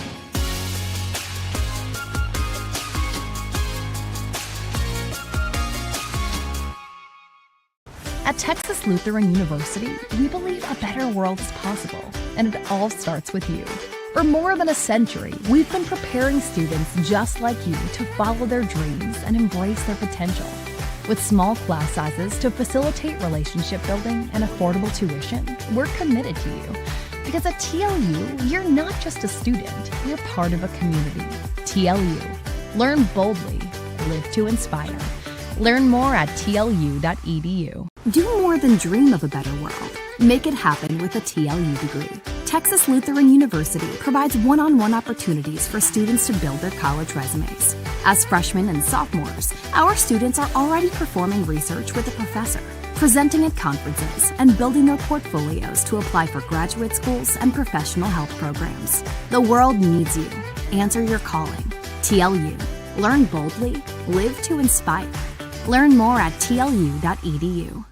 [SPEAKER 10] At Texas Lutheran University, we believe a better world is possible, and it all starts with you. For more than a century, we've been preparing students just like you to follow their dreams and embrace their potential. With small class sizes to facilitate relationship building and affordable tuition, we're committed to you. Because at TLU, you're not just a student, you're part of a community. TLU. Learn boldly, live to inspire. Learn more at tlu.edu.
[SPEAKER 7] Do more than dream of a better world. Make it happen with a TLU degree. Texas Lutheran University provides one-on-one opportunities for students to build their college resumes. As freshmen and sophomores, our students are already performing research with a professor, presenting at conferences, and building their portfolios to apply for graduate schools and professional health programs. The world needs you. Answer your calling. TLU. Learn boldly. Live to inspire. Learn more at tlu.edu.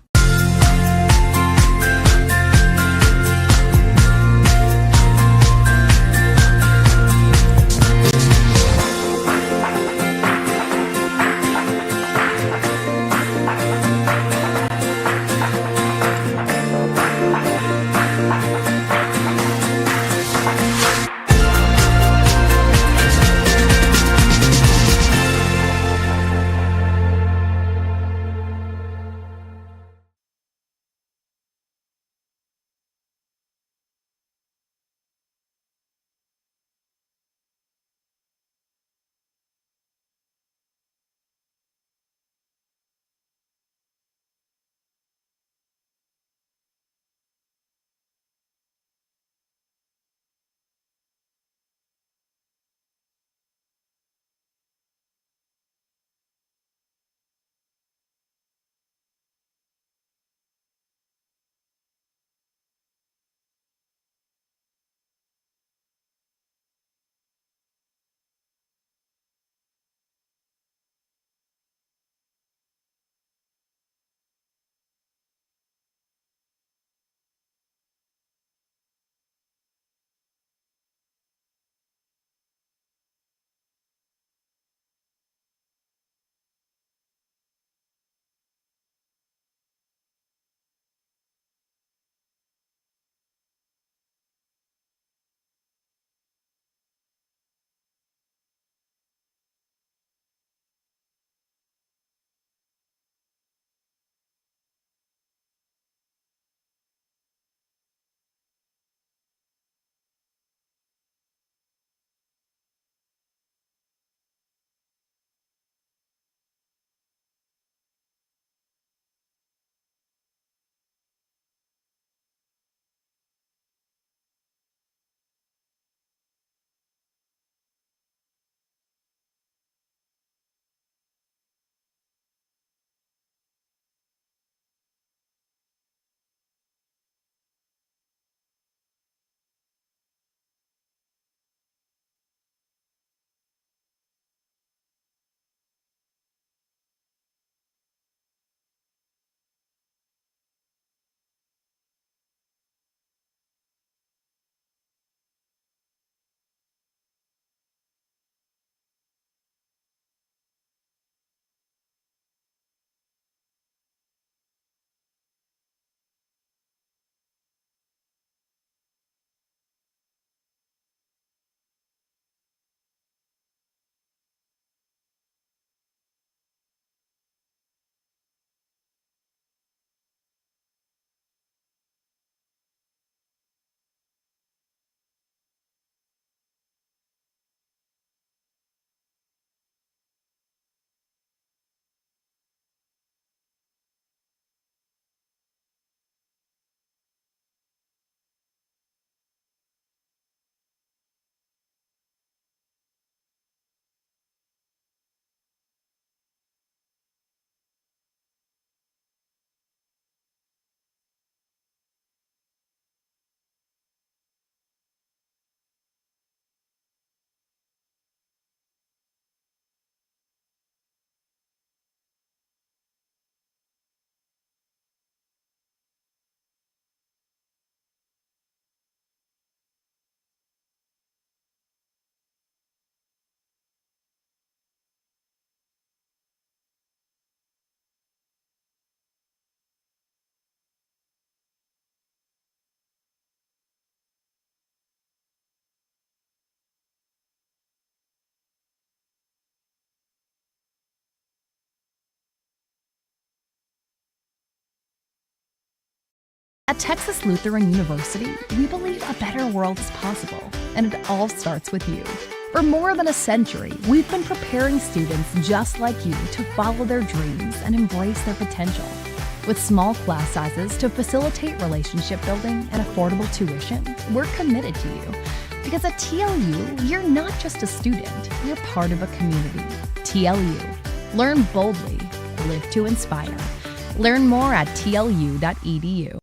[SPEAKER 10] At Texas Lutheran University, we believe a better world is possible, and it all starts with you. For more than a century, we've been preparing students just like you to follow their dreams and embrace their potential. With small class sizes to facilitate relationship building and affordable tuition, we're committed to you. Because at TLU, you're not just a student, you're part of a community. TLU. Learn boldly, live to inspire. Learn more at tlu.edu.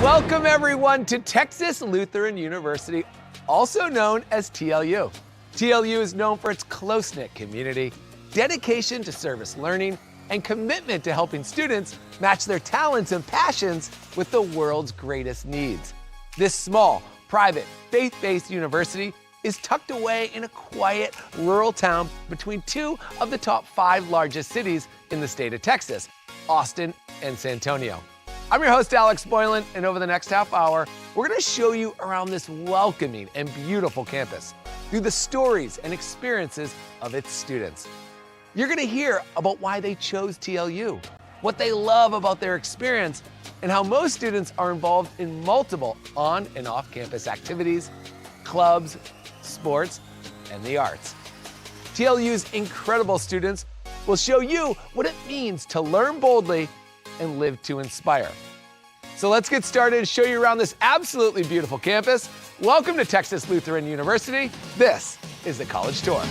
[SPEAKER 6] Welcome everyone to Texas Lutheran University, also known as TLU. TLU is known for its close-knit community, dedication to service learning, and commitment to helping students match their talents and passions with the world's greatest needs. This small, private, faith-based university is tucked away in a quiet, rural town between two of the top 5 largest cities in the state of Texas, Austin and San Antonio. I'm your host, Alex Boylan, and over the next half hour, we're going to show you around this welcoming and beautiful campus through the stories and experiences of its students. You're going to hear about why they chose TLU, what they love about their experience, and how most students are involved in multiple on and off-campus activities, clubs, sports, and the arts. TLU's incredible students will show you what it means to learn boldly and live to inspire. So let's get started and show you around this absolutely beautiful campus. Welcome to Texas Lutheran University. This is the College Tour.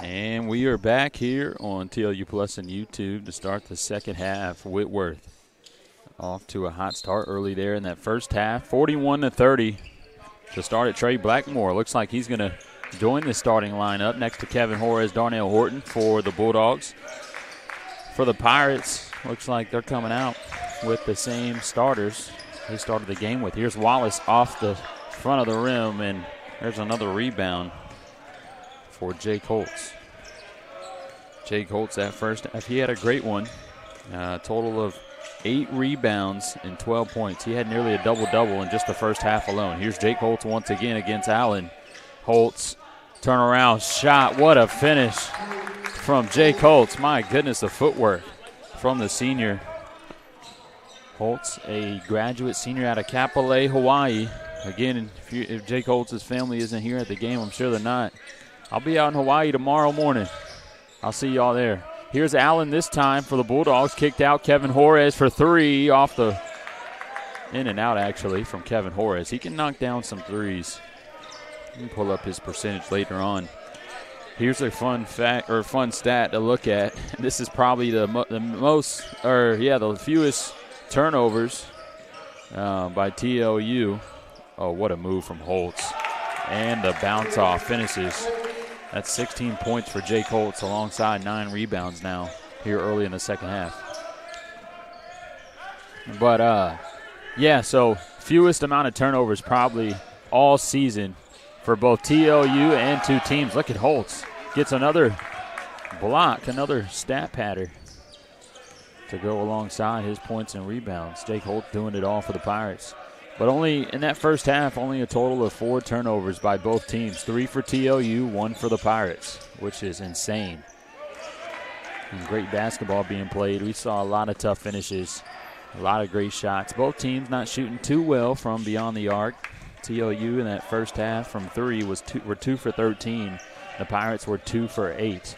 [SPEAKER 1] And we are back here on TLU Plus and YouTube to start the second half. Whitworth off to a hot start early there in that first half. 41-30 to start at Trey Blackmore. Looks like he's going to join the starting lineup next to Kevin Horace, Darnell Horton for the Bulldogs. For the Pirates, looks like they're coming out with the same starters they started the game with. Here's Wallace off the front of the rim, and there's another rebound for Jake Holtz. Jake Holtz, that first half, he had a great one. Total of 8 rebounds and 12 points. He had nearly a double-double in just the first half alone. Here's Jake Holtz once again against Allen. Holtz, turnaround shot. What a finish from Jake Holtz. My goodness, the footwork from the senior. Holtz, a graduate senior out of Kapolei, Hawaii. Again, if Jake Holtz's family isn't here at the game, I'm sure they're not. I'll be out in Hawaii tomorrow morning. I'll see y'all there. Here's Allen this time for the Bulldogs. Kicked out Kevin Horace for 3 off the in and out, actually, from Kevin Horace. He can knock down some threes. You can pull up his percentage later on. Here's a fun stat to look at. This is probably the fewest turnovers by TLU. Oh, what a move from Holtz. And the bounce off finishes. That's 16 points for Jake Holtz alongside 9 rebounds now here early in the second half. But, so fewest amount of turnovers probably all season for both TLU and 2 teams. Look at Holtz. Gets another block, another stat pattern to go alongside his points and rebounds. Jake Holtz doing it all for the Pirates. But only in that first half, only a total of 4 turnovers by both teams. 3 for TLU, 1 for the Pirates, which is insane. And great basketball being played. We saw a lot of tough finishes, a lot of great shots. Both teams not shooting too well from beyond the arc. TLU in that first half from 3 were 2 for 13. The Pirates were 2 for 8.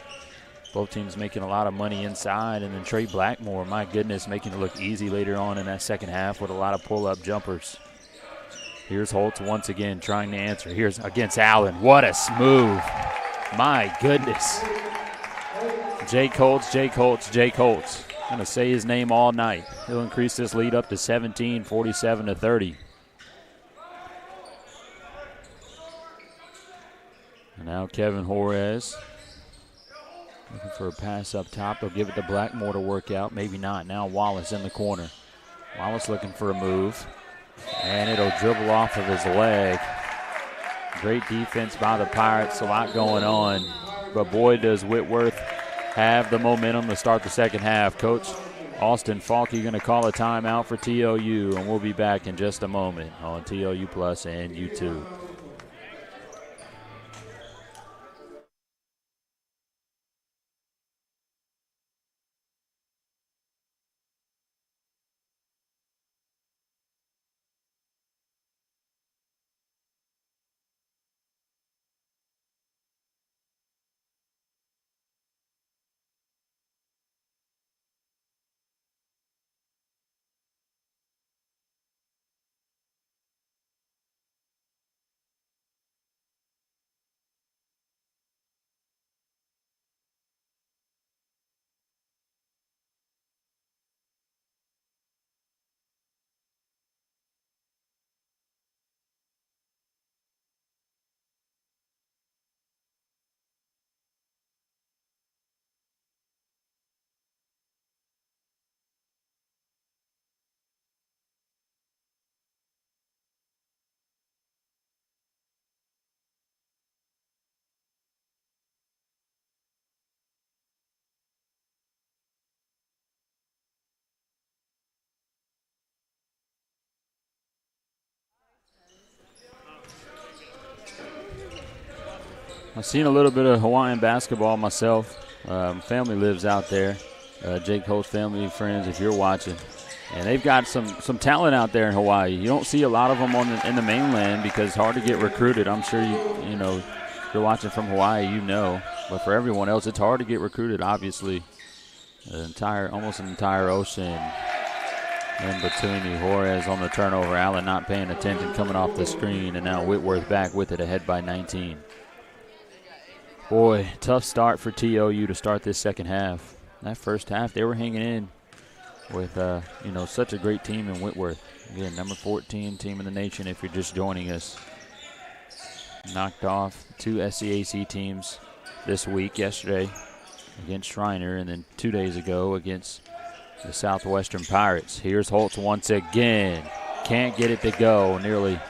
[SPEAKER 1] Both teams making a lot of money inside. And then Trey Blackmore, my goodness, making it look easy later on in that second half with a lot of pull-up jumpers. Here's Holtz once again trying to answer. Here's against Allen. What a smooth. My goodness. Jake Holtz, Jake Holtz, Jake Holtz. I'm going to say his name all night. He'll increase this lead up to 17, 47-30. And now Kevin Horace looking for a pass up top. They'll give it to Blackmore to work out. Maybe not. Now Wallace in the corner. Wallace looking for a move. And it'll dribble off of his leg. Great defense by the Pirates. A lot going on. But boy, does Whitworth have the momentum to start the second half. Coach Austin Falke going to call a timeout for TLU. And we'll be back in just a moment on TLU Plus and YouTube. I've seen a little bit of Hawaiian basketball myself. Family lives out there. Jake Holtz family, friends, if you're watching. And they've got some talent out there in Hawaii. You don't see a lot of them in the mainland because it's hard to get recruited. I'm sure you know, if you're watching from Hawaii, you know. But for everyone else, it's hard to get recruited, obviously. Almost an entire ocean in between you. Juarez on the turnover. Allen not paying attention, coming off the screen. And now Whitworth back with it, ahead by 19. Boy, tough start for TLU to start this second half. That first half, they were hanging in with, such a great team in Whitworth. Again, number 14 team in the nation if you're just joining us. Knocked off 2 SCAC teams this week, yesterday against Shriner, and then 2 days ago against the Southwestern Pirates. Here's Holtz once again. Can't get it to go. Nearly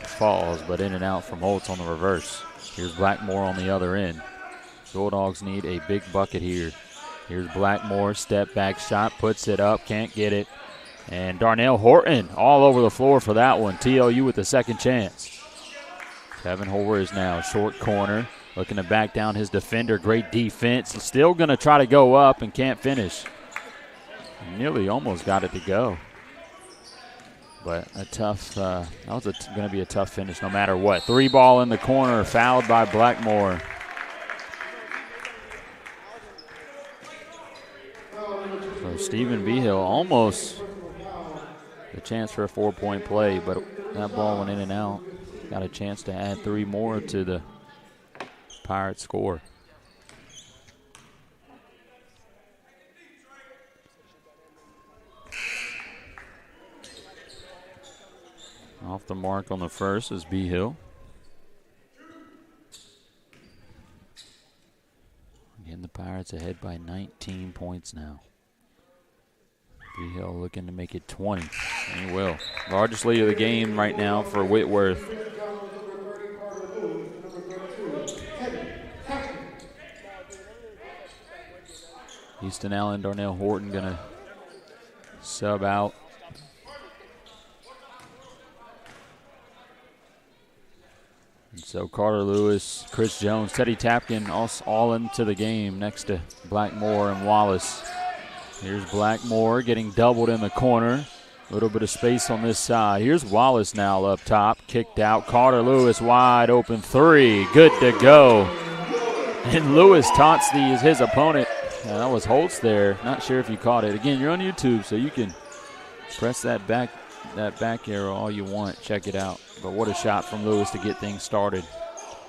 [SPEAKER 1] falls, but in and out from Holtz on the reverse. Here's Blackmore on the other end. Bulldogs need a big bucket here. Here's Blackmore, step back shot, puts it up, can't get it. And Darnell Horton all over the floor for that one. TLU with the second chance. Kevin Hoare is now short corner, looking to back down his defender. Great defense. He's still going to try to go up and can't finish. Nearly almost got it to go. But a tough, that was going to be a tough finish no matter what. 3 ball in the corner, fouled by Blackmore. So Stephen Behill almost a chance for a 4-point play, but that ball went in and out. Got a chance to add 3 more to the Pirates score. Off the mark on the first is Behill. Again, the Pirates ahead by 19 points now. Behill looking to make it 20. And he will. Largest lead of the game right now for Whitworth. Houston Allen, Darnell Horton going to sub out. And so Carter Lewis, Chris Jones, Teddy Tapkin all into the game next to Blackmore and Wallace. Here's Blackmore getting doubled in the corner. A little bit of space on this side. Here's Wallace now up top, kicked out. Carter Lewis wide open 3, good to go. And Lewis taunts his opponent. That was Holtz there. Not sure if you caught it. Again, you're on YouTube, so you can press that back arrow all you want. Check it out. But what a shot from Lewis to get things started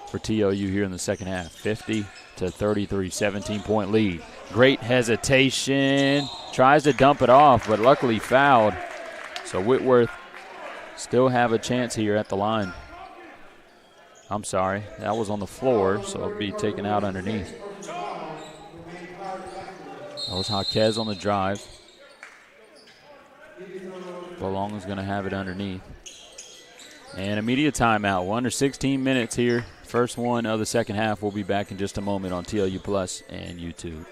[SPEAKER 1] for TLU here in the second half. 50-33, 17-point lead. Great hesitation. Tries to dump it off, but luckily fouled. So Whitworth still have a chance here at the line. I'm sorry, that was on the floor, so it'll be taken out underneath. That was Jaquez on the drive. Belong is going to have it underneath. And immediate timeout. We're under 16 minutes here. First one of the second half. We'll be back in just a moment on TLU Plus and YouTube.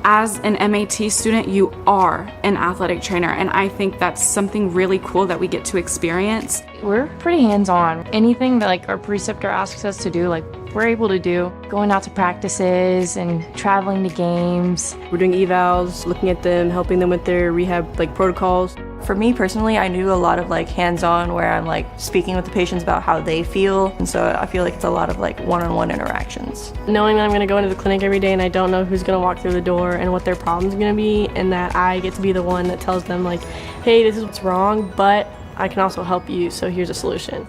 [SPEAKER 2] As an MAT student, you are an athletic trainer, and I think that's something really cool that we get to experience.
[SPEAKER 3] We're pretty hands-on. Anything that our preceptor asks us to do, we're able to do. Going out to practices and traveling to games.
[SPEAKER 4] We're doing evals, looking at them, helping them with their rehab protocols.
[SPEAKER 5] For me personally, I do a lot of hands-on where I'm speaking with the patients about how they feel, and so I feel like it's a lot of one-on-one interactions.
[SPEAKER 4] Knowing that I'm going to go into the clinic every day and I don't know who's going to walk through the door and what their problem's going to be, and that I get to be the one that tells them hey, this is what's wrong, but I can also help you, so here's a solution.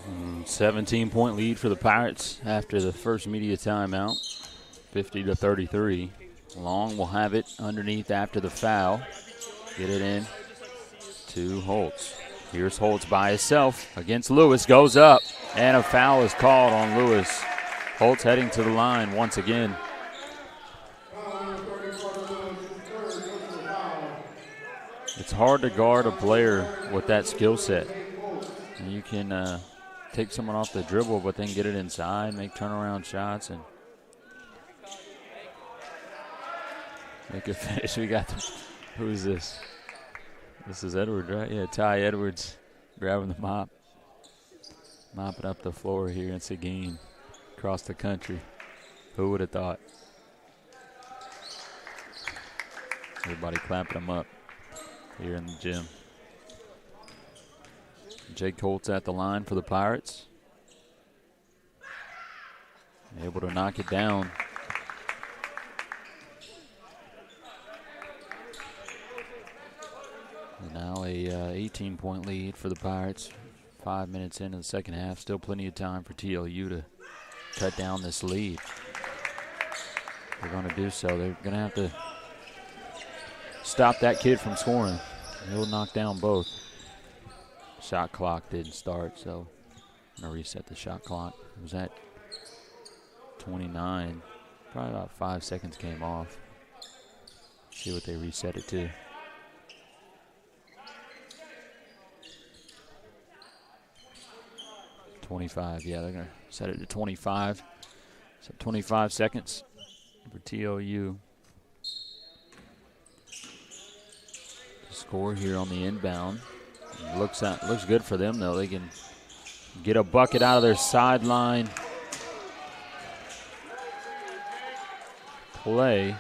[SPEAKER 1] Mm, 17-point lead for the Pirates after the first media timeout, 50-33. Long will have it underneath after the foul. Get it in to Holtz. Here's Holtz by himself against Lewis, goes up, and a foul is called on Lewis. Holtz heading to the line once again. It's hard to guard a player with that skill set. And you can take someone off the dribble, but then get it inside, make turnaround shots, and make a finish. We got who is this? This is Edwards, right? Yeah, Ty Edwards grabbing the mop. Mopping up the floor here in Seguin, across the country. Who would have thought? Everybody clapping him up here in the gym. Jake Holtz at the line for the Pirates. Able to knock it down. And now a 18-point lead for the Pirates. 5 minutes into the second half. Still plenty of time for TLU to cut down this lead. They're going to do so. They're going to have to stop that kid from scoring. He'll knock down both. Shot clock didn't start, so I'm going to reset the shot clock. It was at 29. Probably about 5 seconds came off. See what they reset it to. .25, yeah, they're going to set it to 25. So 25 seconds for TLU. Score here on the inbound. Looks good for them, though. They can get a bucket out of their sideline play.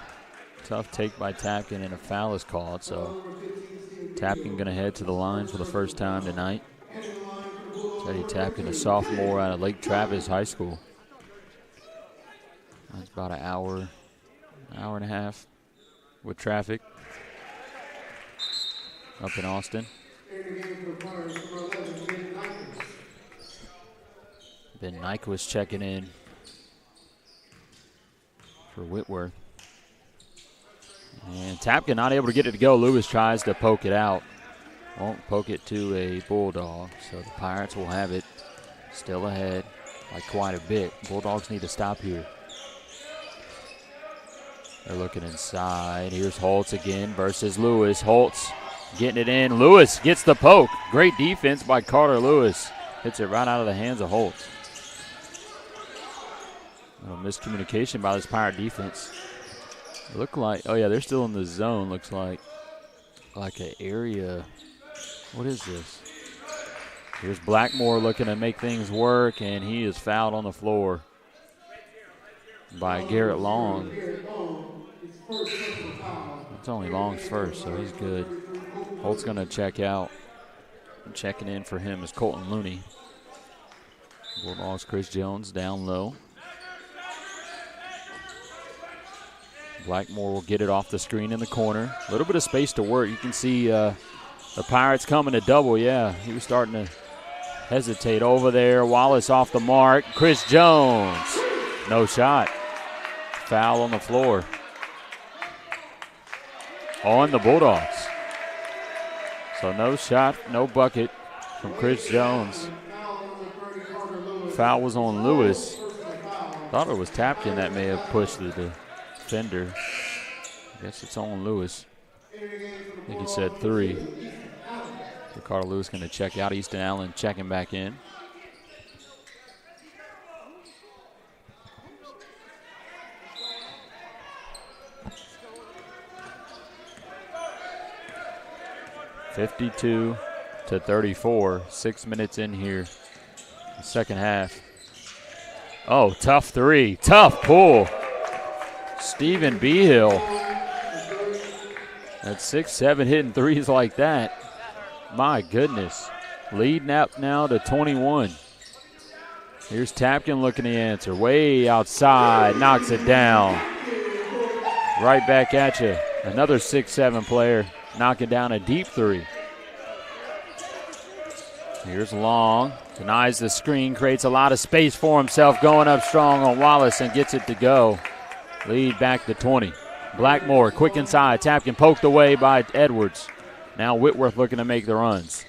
[SPEAKER 1] Tough take by Tapkin, and a foul is called. So Tapkin going to head to the line for the first time tonight. Teddy Tapkin, a sophomore out of Lake Travis High School. That's about an hour and a half with traffic up in Austin. Ben Nyquist checking in for Whitworth. And Tapkin not able to get it to go. Lewis tries to poke it out. Won't poke it to a Bulldog, so the Pirates will have it still ahead by quite a bit. Bulldogs need to stop here. They're looking inside. Here's Holtz again versus Lewis. Holtz getting it in. Lewis gets the poke. Great defense by Carter Lewis. Hits it right out of the hands of Holtz. A little miscommunication by this Pirate defense. Look like, oh yeah, they're still in the zone. Looks like an area. What is this? Here's Blackmore looking to make things work, and he is fouled on the floor by Garrett Long. It's only Long's first, so he's good. Holt's going to check out. Checking in for him is Colton Looney. Bulldogs Chris Jones down low. Blackmore will get it off the screen in the corner. A little bit of space to work. You can see the Pirates coming to double. Yeah, he was starting to hesitate over there. Wallace off the mark. Chris Jones. No shot. Foul on the floor. On the Bulldogs. So no shot, no bucket from Chris Jones. Foul was on Lewis. Thought it was Tapkin that may have pushed the defender. I guess it's on Lewis. I think he said 3. So Carter Lewis going to check out. Easton Allen checking back in. (52-34). 6 minutes in here. The second half. Oh, tough 3. Tough pull. Stephen Behill. At 6'7", hitting threes like that. My goodness. Leading up now to 21. Here's Tapkin looking to answer. Way outside. Knocks it down. Right back at you. Another 6'7" player knocking down a deep 3. Here's Long. Denies the screen. Creates a lot of space for himself. Going up strong on Wallace and gets it to go. Lead back to 20. Blackmore quick inside. Tapkin poked away by Edwards. Now Whitworth looking to make the runs.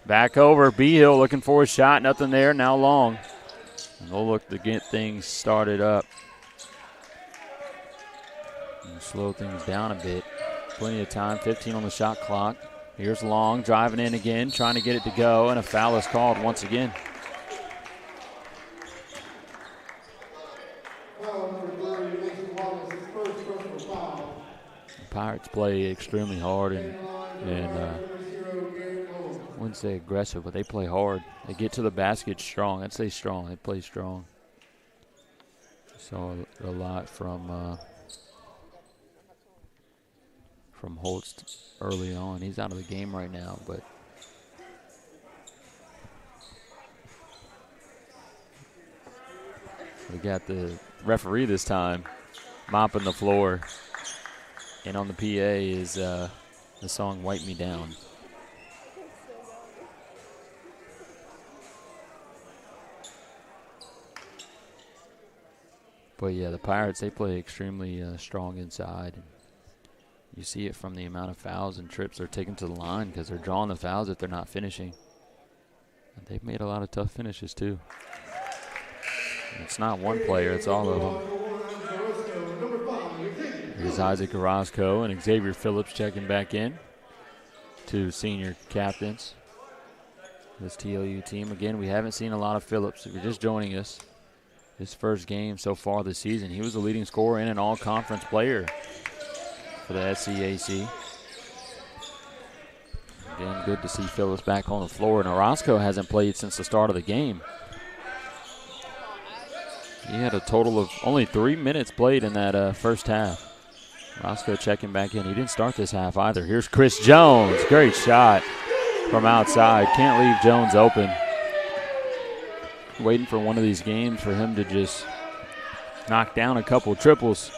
[SPEAKER 1] Back over. Behill looking for a shot. Nothing there. Now Long. And they'll look to get things started up. And slow things down a bit. Plenty of time. 15 on the shot clock. Here's Long driving in again. Trying to get it to go. And a foul is called once again. The Pirates play extremely hard and wouldn't say aggressive, but they play hard. They get to the basket strong. I'd say strong. They play strong. Saw a lot from Holtz early on. He's out of the game right now, but we got the referee this time mopping the floor, and on the PA is the song "Wipe Me Down." But yeah, the Pirates, they play extremely strong inside. You see it from the amount of fouls and trips they're taking to the line because they're drawing the fouls if they're not finishing. And they've made a lot of tough finishes too. And it's not one player, it's all of them. Here's Isaac Orozco and Xavier Phillips checking back in. Two senior captains. This TLU team. Again, we haven't seen a lot of Phillips. If you're just joining us, his first game so far this season, he was the leading scorer and an all-conference player for the SCAC. Again, good to see Phillips back on the floor, and Orozco hasn't played since the start of the game. He had a total of only 3 minutes played in that first half. Orozco checking back in. He didn't start this half either. Here's Chris Jones. Great shot from outside. Can't leave Jones open. Waiting for one of these games for him to just knock down a couple triples.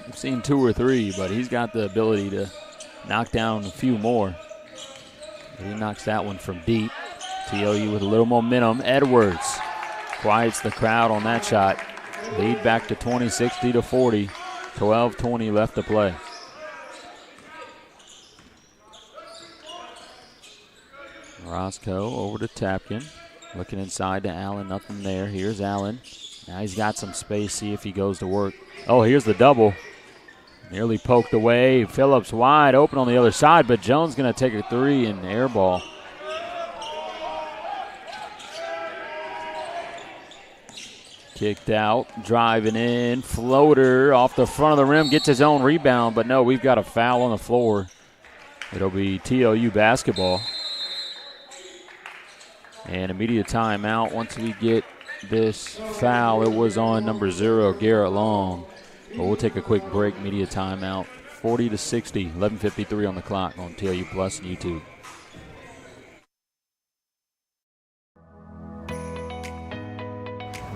[SPEAKER 1] I've seen 2 or 3, but he's got the ability to knock down a few more. But he knocks that one from deep. TLU with a little momentum. Edwards quiets the crowd on that shot. Lead back to 20-60-40. 12:20 left to play. Roscoe over to Tapkin. Looking inside to Allen, nothing there. Here's Allen. Now he's got some space, see if he goes to work. Oh, here's the double. Nearly poked away. Phillips wide open on the other side, but Jones going to take a 3 and air ball. Kicked out, driving in, floater off the front of the rim, gets his own rebound, but no, we've got a foul on the floor. It'll be TLU basketball. And immediate timeout once we get this foul. It was on number 0, Garrett Long. But we'll take a quick break, media timeout. 40-60, 11:53 on the clock on TLU Plus and YouTube.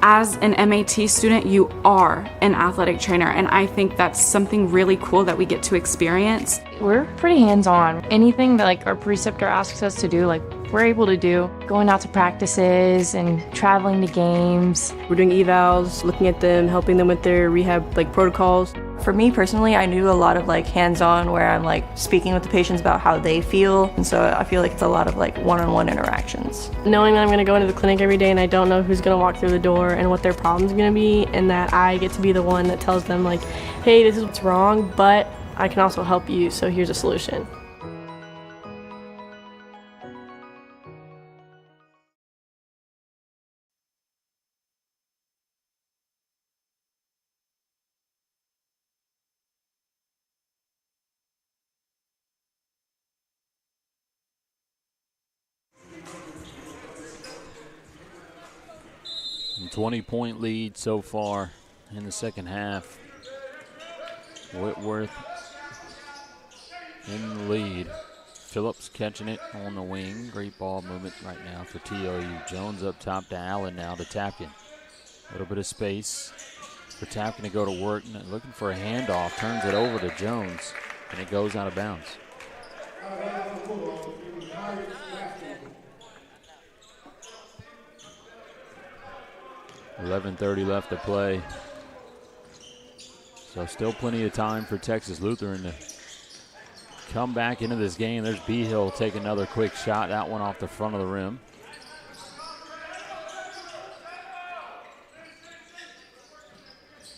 [SPEAKER 2] As an MAT student, you are an athletic trainer, and I think that's something really cool that we get to experience.
[SPEAKER 3] We're pretty hands-on. Anything that like our preceptor asks us to do, like we're able to do. Going out to practices and traveling to games.
[SPEAKER 4] We're doing evals, looking at them, helping them with their rehab like protocols.
[SPEAKER 5] For me personally, I do a lot of like hands-on where I'm like speaking with the patients about how they feel. And so I feel like it's a lot of like one-on-one interactions.
[SPEAKER 4] Knowing that I'm going to go into the clinic every day and I don't know who's going to walk through the door and what their problem's going to be, and that I get to be the one that tells them like, hey, this is what's wrong, but I can also help you, so here's a solution.
[SPEAKER 1] And 20-point lead so far in the second half. Whitworth in the lead. Phillips catching it on the wing. Great ball movement right now for TLU. Jones up top to Allen now to Tapkin. A little bit of space for Tapkin to go to work. Looking for a handoff. Turns it over to Jones, and it goes out of bounds. 11:30 left to play. So still plenty of time for Texas Lutheran to come back into this game. There's Behill take another quick shot. That one off the front of the rim.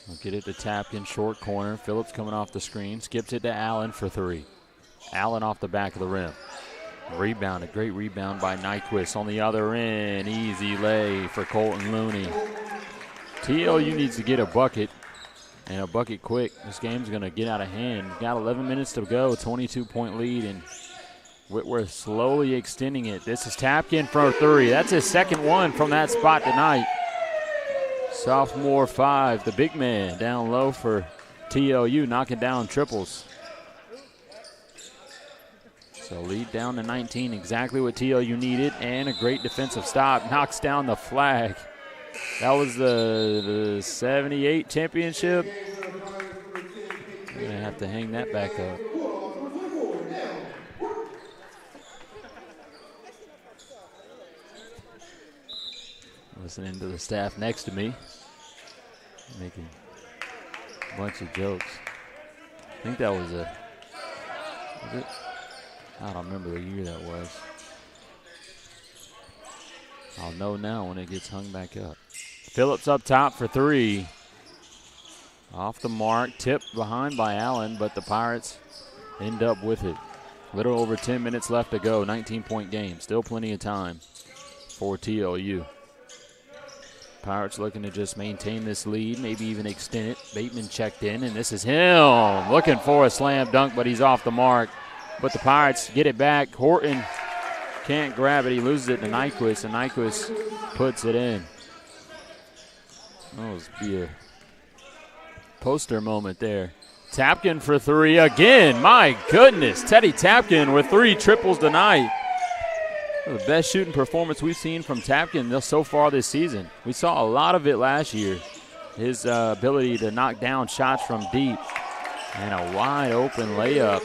[SPEAKER 1] We'll get it to Tapkin, short corner. Phillips coming off the screen. Skips it to Allen for 3. Allen off the back of the rim. Rebound, a great rebound by Nyquist on the other end. Easy lay for Colton Looney. TLU needs to get a bucket, and a bucket quick. This game's going to get out of hand. Got 11 minutes to go, 22-point lead, and Whitworth slowly extending it. This is Tapkin for 3. That's his second one from that spot tonight. Sophomore 5, the big man down low for TLU, knocking down triples. So lead down to 19, exactly what TLU needed, and a great defensive stop. Knocks down the flag. That was the 78 championship. We're going to have to hang that back up. Listening to the staff next to me, making a bunch of jokes. I think that was was it? I don't remember the year that was. I'll know now when it gets hung back up. Phillips up top for 3. Off the mark, tipped behind by Allen, but the Pirates end up with it. Little over 10 minutes left to go, 19-point game. Still plenty of time for TLU. Pirates looking to just maintain this lead, maybe even extend it. Bateman checked in, and this is him looking for a slam dunk, but he's off the mark. But the Pirates get it back. Horton can't grab it. He loses it to Nyquist, and Nyquist puts it in. That was be a poster moment there. Tapkin for 3 again. My goodness, Teddy Tapkin with 3 triples tonight. The best shooting performance we've seen from Tapkin so far this season. We saw a lot of it last year. His ability to knock down shots from deep. And a wide open layup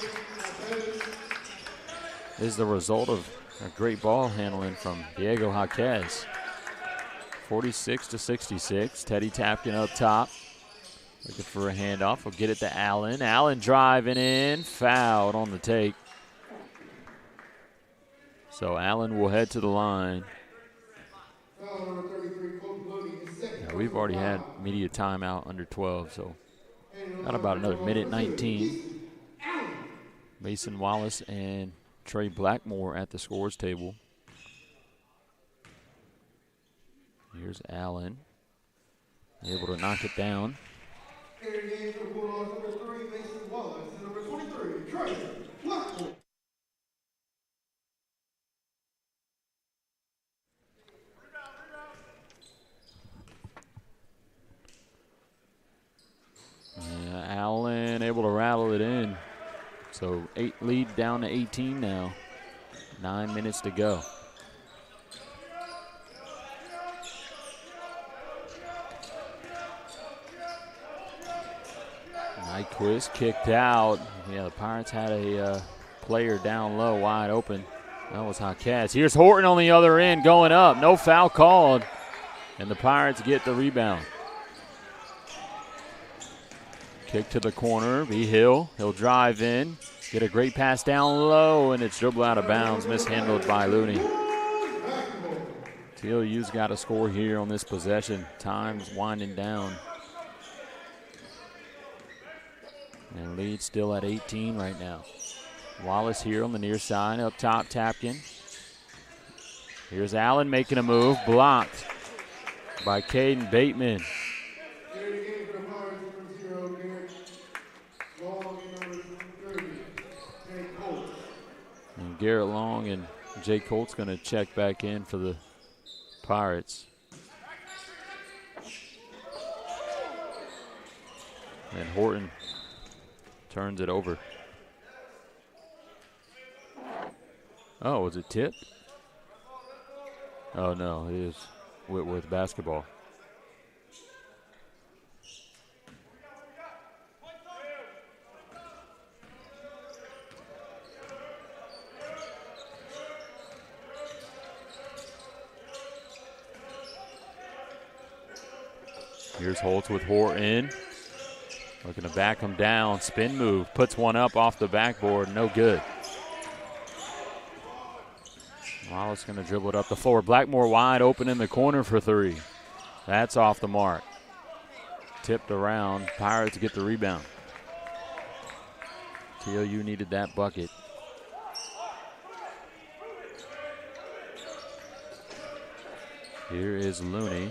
[SPEAKER 1] is the result of a great ball handling from Diego Jaquez. 46-66. Teddy Tapkin up top. Looking for a handoff. We'll get it to Allen. Allen driving in. Fouled on the take. So Allen will head to the line. Yeah, we've already had media timeout under 12, so got about another minute 19. Mason Wallace and Trey Blackmore at the scores table. Here's Allen, able to knock it down. Allen able to rattle it in. So 8 lead down to 18 now. 9 minutes to go. Nyquist kicked out. Yeah, the Pirates had a player down low, wide open. That was Jaquez. Here's Horton on the other end going up. No foul called. And the Pirates get the rebound. Kick to the corner, B. Hill. He'll drive in, get a great pass down low, and it's dribbled out of bounds, mishandled by Looney. TLU's got a score here on this possession. Time's winding down. And lead still at 18 right now. Wallace here on the near side, up top, Tapkin. Here's Allen making a move, blocked by Caden Bateman. And Garrett Long and Jay Colt's going to check back in for the Pirates. And Horton turns it over. Oh, was it tipped? Oh, no, it is Whitworth basketball. Here's Holtz with Horton. Looking to back him down. Spin move. Puts one up off the backboard. No good. Wallace going to dribble it up the floor. Blackmore wide open in the corner for 3. That's off the mark. Tipped around. Pirates get the rebound. TLU needed that bucket. Here is Looney.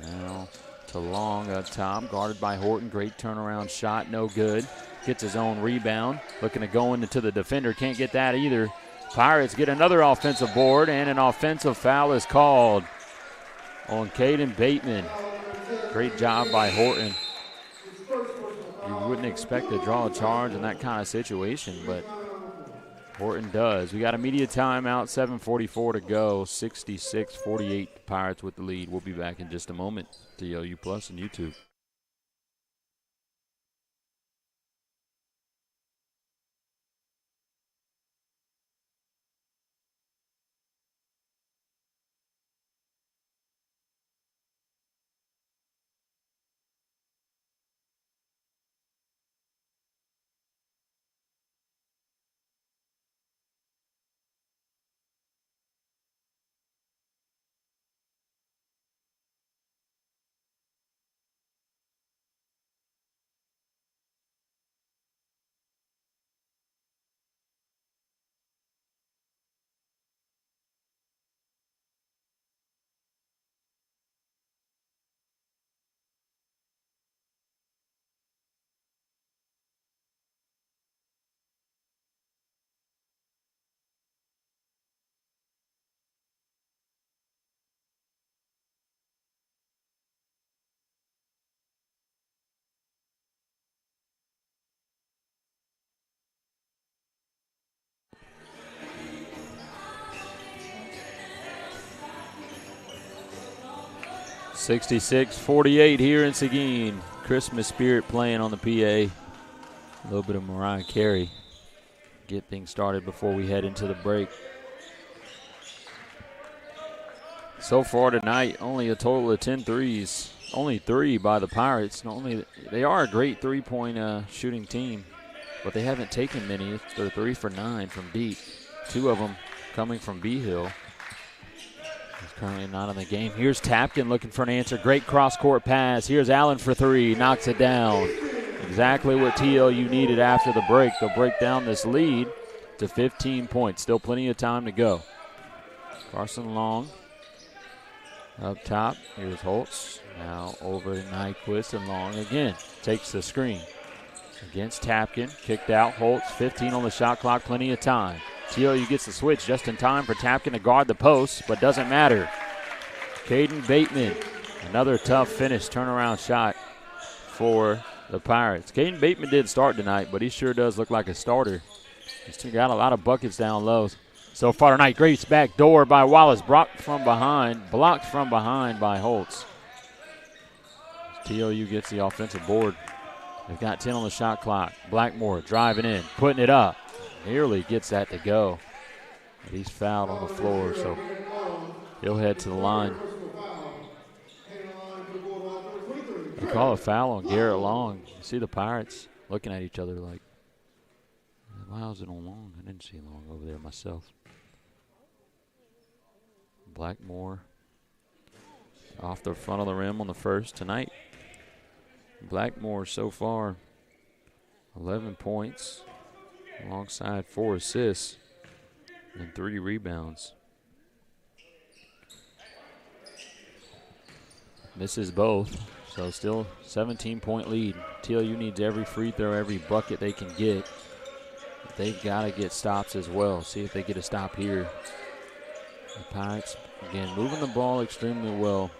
[SPEAKER 1] Now to Long up top, guarded by Horton. Great turnaround shot, no good. Gets his own rebound. Looking to go into the defender, can't get that either. Pirates get another offensive board, and an offensive foul is called on Caden Bateman. Great job by Horton. You wouldn't expect to draw a charge in that kind of situation, but Horton does. We got a media timeout, 7:44 to go, 66-48 Pirates with the lead. We'll be back in just a moment. TLU Plus and YouTube. (66-48) here in Seguin. Christmas spirit playing on the PA. A little bit of Mariah Carey. Get things started before we head into the break. So far tonight, only a total of 10 threes. Only 3 by the Pirates. They are a great three-point shooting team, but they haven't taken many. They're 3 for 9 from deep. 2 of them coming from B-Hill. He's currently not in the game. Here's Tapkin looking for an answer. Great cross-court pass. Here's Allen for 3. Knocks it down. Exactly what TLU needed after the break. They'll break down this lead to 15 points. Still plenty of time to go. Carson Long up top. Here's Holtz. Now over to Nyquist, and Long again takes the screen. Against Tapkin. Kicked out. Holtz, 15 on the shot clock. Plenty of time. TLU gets the switch just in time for Tapkin to guard the post, but doesn't matter. Caden Bateman, another tough finish, turnaround shot for the Pirates. Caden Bateman did start tonight, but he sure does look like a starter. He's got a lot of buckets down low. So far tonight, great back door by Wallace, blocked from behind by Holtz. TLU gets the offensive board. They've got 10 on the shot clock. Blackmore driving in, putting it up. Nearly gets that to go. But he's fouled on the floor, so he'll head to the line. They call a foul on Garrett Long. You see the Pirates looking at each other like, why was it on Long? I didn't see Long over there myself. Blackmore off the front of the rim on the first tonight. Blackmore so far 11 points alongside 4 assists and 3 rebounds. Misses both, so still 17-point lead. TLU needs every free throw, every bucket they can get. They've got to get stops as well. See if they get a stop here. The Pirates, again, moving the ball extremely well.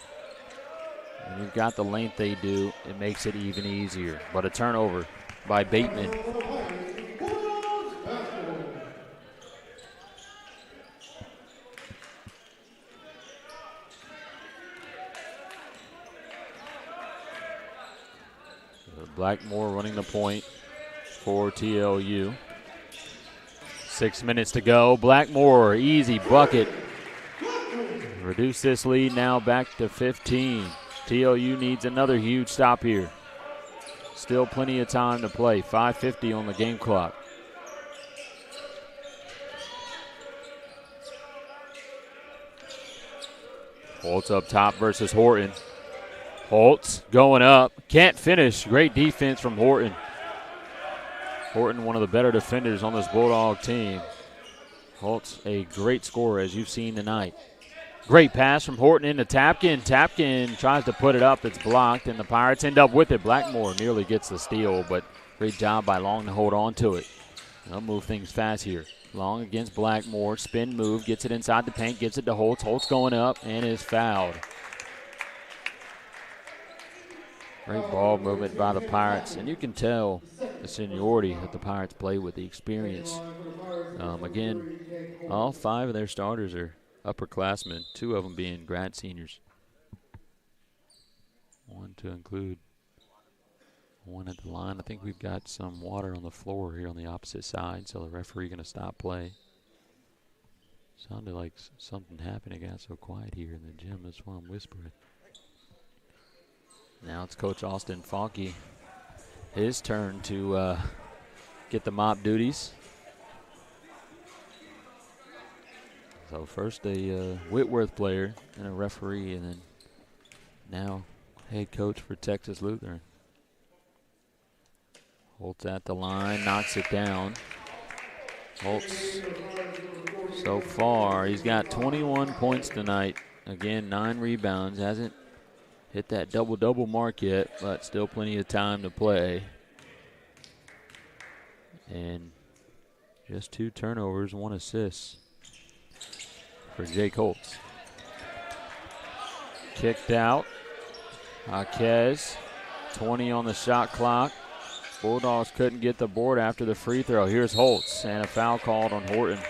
[SPEAKER 1] When you've got the length they do, it makes it even easier. But a turnover by Bateman. Blackmore running the point for TLU. 6 minutes to go. Blackmore, easy bucket. Reduce this lead now back to 15. TLU needs another huge stop here. Still plenty of time to play. 5:50 on the game clock. Holtz up top versus Horton. Holtz going up. Can't finish. Great defense from Horton. Horton, one of the better defenders on this Bulldog team. Holtz, a great scorer, as you've seen tonight. Great pass from Horton into Tapkin. Tapkin tries to put it up. It's blocked, and the Pirates end up with it. Blackmore nearly gets the steal, but great job by Long to hold on to it. They'll move things fast here. Long against Blackmore. Spin move, gets it inside the paint, gives it to Holtz. Holtz going up and is fouled. Great ball movement by the Pirates, and you can tell the seniority that the Pirates play with, the experience. Again, all 5 of their starters are upperclassmen, 2 of them being grad seniors. 1 to include 1 at the line. I think we've got some water on the floor here on the opposite side, so the referee going to stop play. Sounded like something happened. It got so quiet here in the gym. That's why I'm whispering. Now it's Coach Austin Falke. His turn to get the mop duties. So first a Whitworth player and a referee, and then now head coach for Texas Lutheran. Holtz at the line, knocks it down. Holtz, so far, he's got 21 points tonight. Again, 9 rebounds. Hasn't hit that double-double mark yet, but still plenty of time to play. And just 2 turnovers, 1 assist for Jake Holtz. Kicked out. Jaquez, 20 on the shot clock. Bulldogs couldn't get the board after the free throw. Here's Holtz, and a foul called on Horton.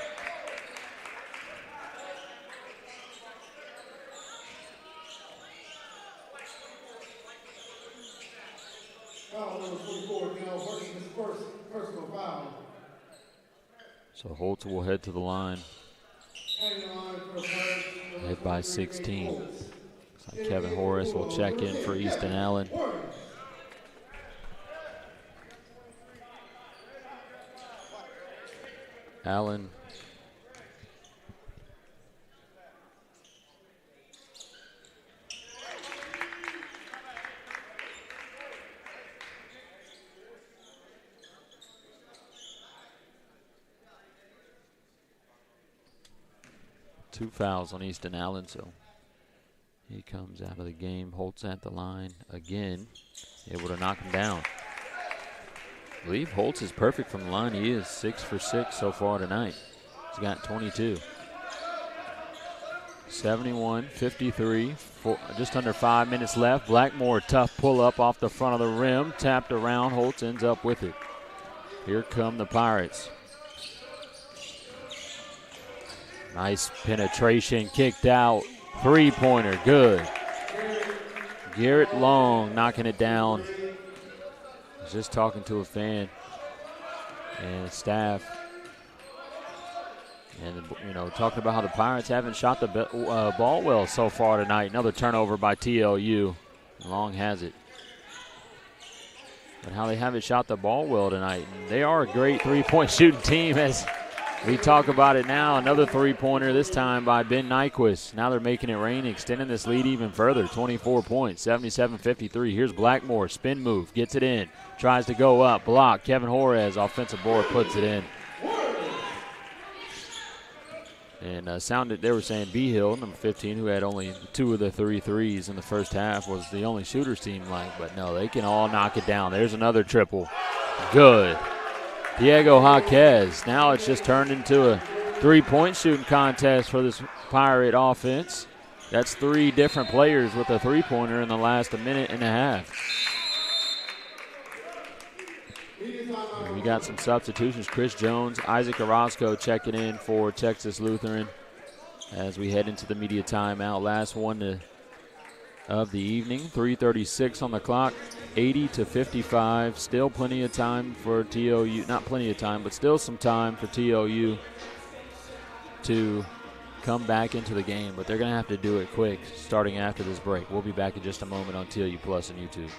[SPEAKER 1] So Holtz will head to the line. Head by 16. Looks like Kevin Horace will check in for Easton Allen. Allen. Two fouls on Easton Allen, so he comes out of the game. Holtz at the line again, able to knock him down. I believe Holtz is perfect from the line. He is 6 for 6 so far tonight. He's got 22. 71-53, just under 5 minutes left. Blackmore, tough pull up off the front of the rim, tapped around. Holtz ends up with it. Here come the Pirates. Nice penetration, kicked out. 3-pointer, good. Garrett Long knocking it down. I was just talking to a fan and staff. And, you know, talking about how the Pirates haven't shot the ball well so far tonight. Another turnover by TLU. Long has it. But how they haven't shot the ball well tonight. And they are a great three-point shooting team as we talk about it now. Another three-pointer, this time by Ben Nyquist. Now they're making it rain, extending this lead even further. 24 points, 77-53. Here's Blackmore, spin move, gets it in. Tries to go up, block. Kevin Horace, offensive board, puts it in. And they were saying B-Hill, number 15, who had only 2 of the 3 threes in the first half, was the only shooters team like. But no, they can all knock it down. There's another triple. Good. Diego Jaquez. Now it's just turned into a three-point shooting contest for this Pirate offense. That's 3 different players with a three-pointer in the last minute and a half. And we got some substitutions. Chris Jones, Isaac Orozco checking in for Texas Lutheran as we head into the media timeout. Last one of the evening. 3:36 on the clock. 80-55. Still plenty of time for TLU. Not plenty of time, but still some time for TLU to come back into the game. But they're going to have to do it quick starting after this break. We'll be back in just a moment on TLU Plus and YouTube.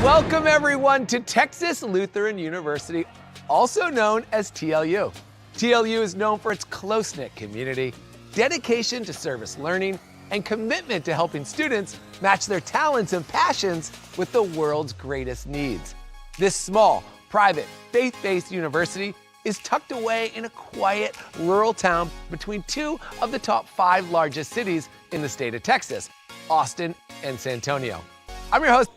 [SPEAKER 6] Welcome, everyone, to Texas Lutheran University, also known as TLU. TLU is known for its close-knit community, dedication to service learning, and commitment to helping students match their talents and passions with the world's greatest needs. This small, private, faith-based university is tucked away in a quiet, rural town between two of the top 5 largest cities in the state of Texas, Austin and San Antonio. I'm your host.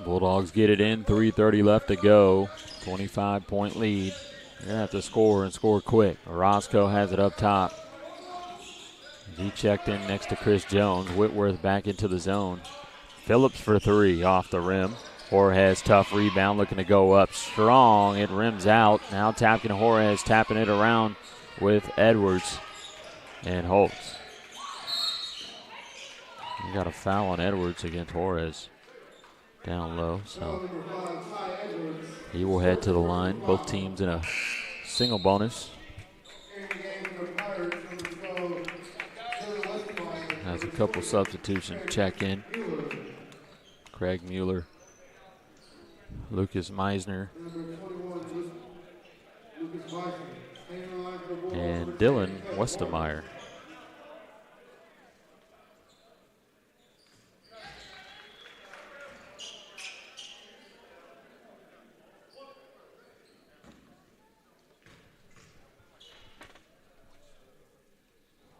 [SPEAKER 1] Bulldogs get it in, 3:30 left to go, 25-point lead. They're going to have to score and score quick. Orozco has it up top. He checked in next to Chris Jones. Whitworth back into the zone. Phillips for 3 off the rim. Juarez, tough rebound, looking to go up strong. It rims out. Now tapping Juarez, tapping it around with Edwards and Holtz. We got a foul on Edwards against Juarez down low, so he will head to the line. Both teams in a single bonus. Has a couple substitutions check in. Craig Mueller, Lucas Meisner, and Dylan Westermeyer.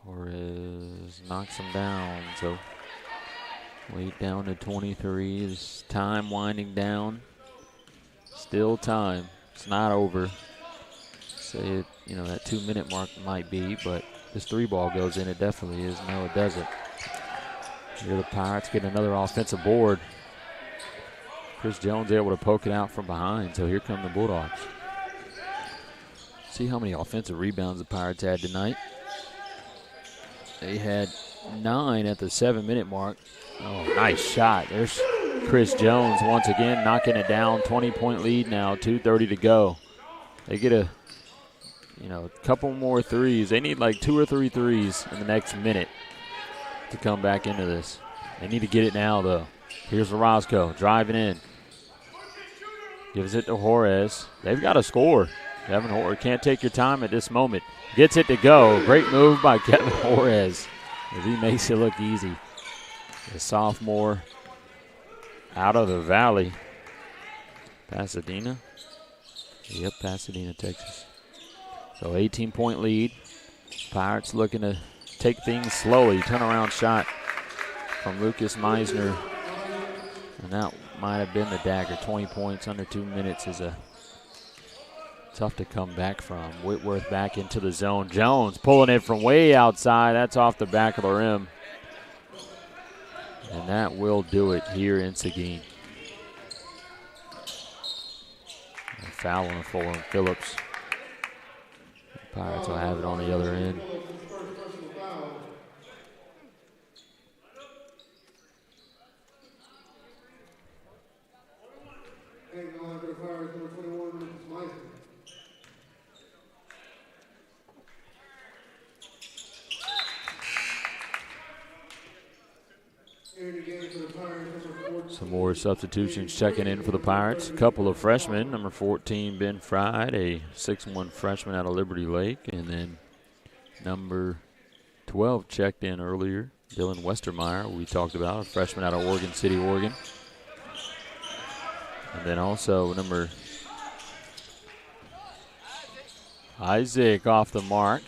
[SPEAKER 1] Juarez knocks him down, so lead down to 23. This time winding down. Still time. It's not over. Say it, that 2-minute mark might be, but this 3-ball goes in, it definitely is. No, it doesn't. Here the Pirates get another offensive board. Chris Jones able to poke it out from behind, so here come the Bulldogs. See how many offensive rebounds the Pirates had tonight. They had 9 at the 7-minute mark. Oh, nice shot. There's Chris Jones once again knocking it down. 20-point lead now, 2:30 to go. They get a couple more threes. They need like 2 or 3 threes in the next minute to come back into this. They need to get it now, though. Here's Orozco driving in. Gives it to Juarez. They've got to score. Kevin Juarez can't take your time at this moment. Gets it to go. Great move by Kevin Juarez as he makes it look easy. The sophomore out of the Valley. Pasadena? Yep, Pasadena, Texas. So 18-point lead. Pirates looking to take things slowly. Turnaround shot from Lucas Meisner. And that might have been the dagger. 20 points under 2 minutes is tough to come back from. Whitworth back into the zone. Jones pulling it from way outside. That's off the back of the rim. And that will do it here in Seguin. A foul on the floor on Phillips. The Pirates will have it on the other end. Some more substitutions checking in for the Pirates. A couple of freshmen. Number 14, Ben Fried, a 6'1" freshman out of Liberty Lake. And then number 12 checked in earlier, Dylan Westermeyer, we talked about, a freshman out of Oregon City, Oregon. And then also number Isaac off the mark.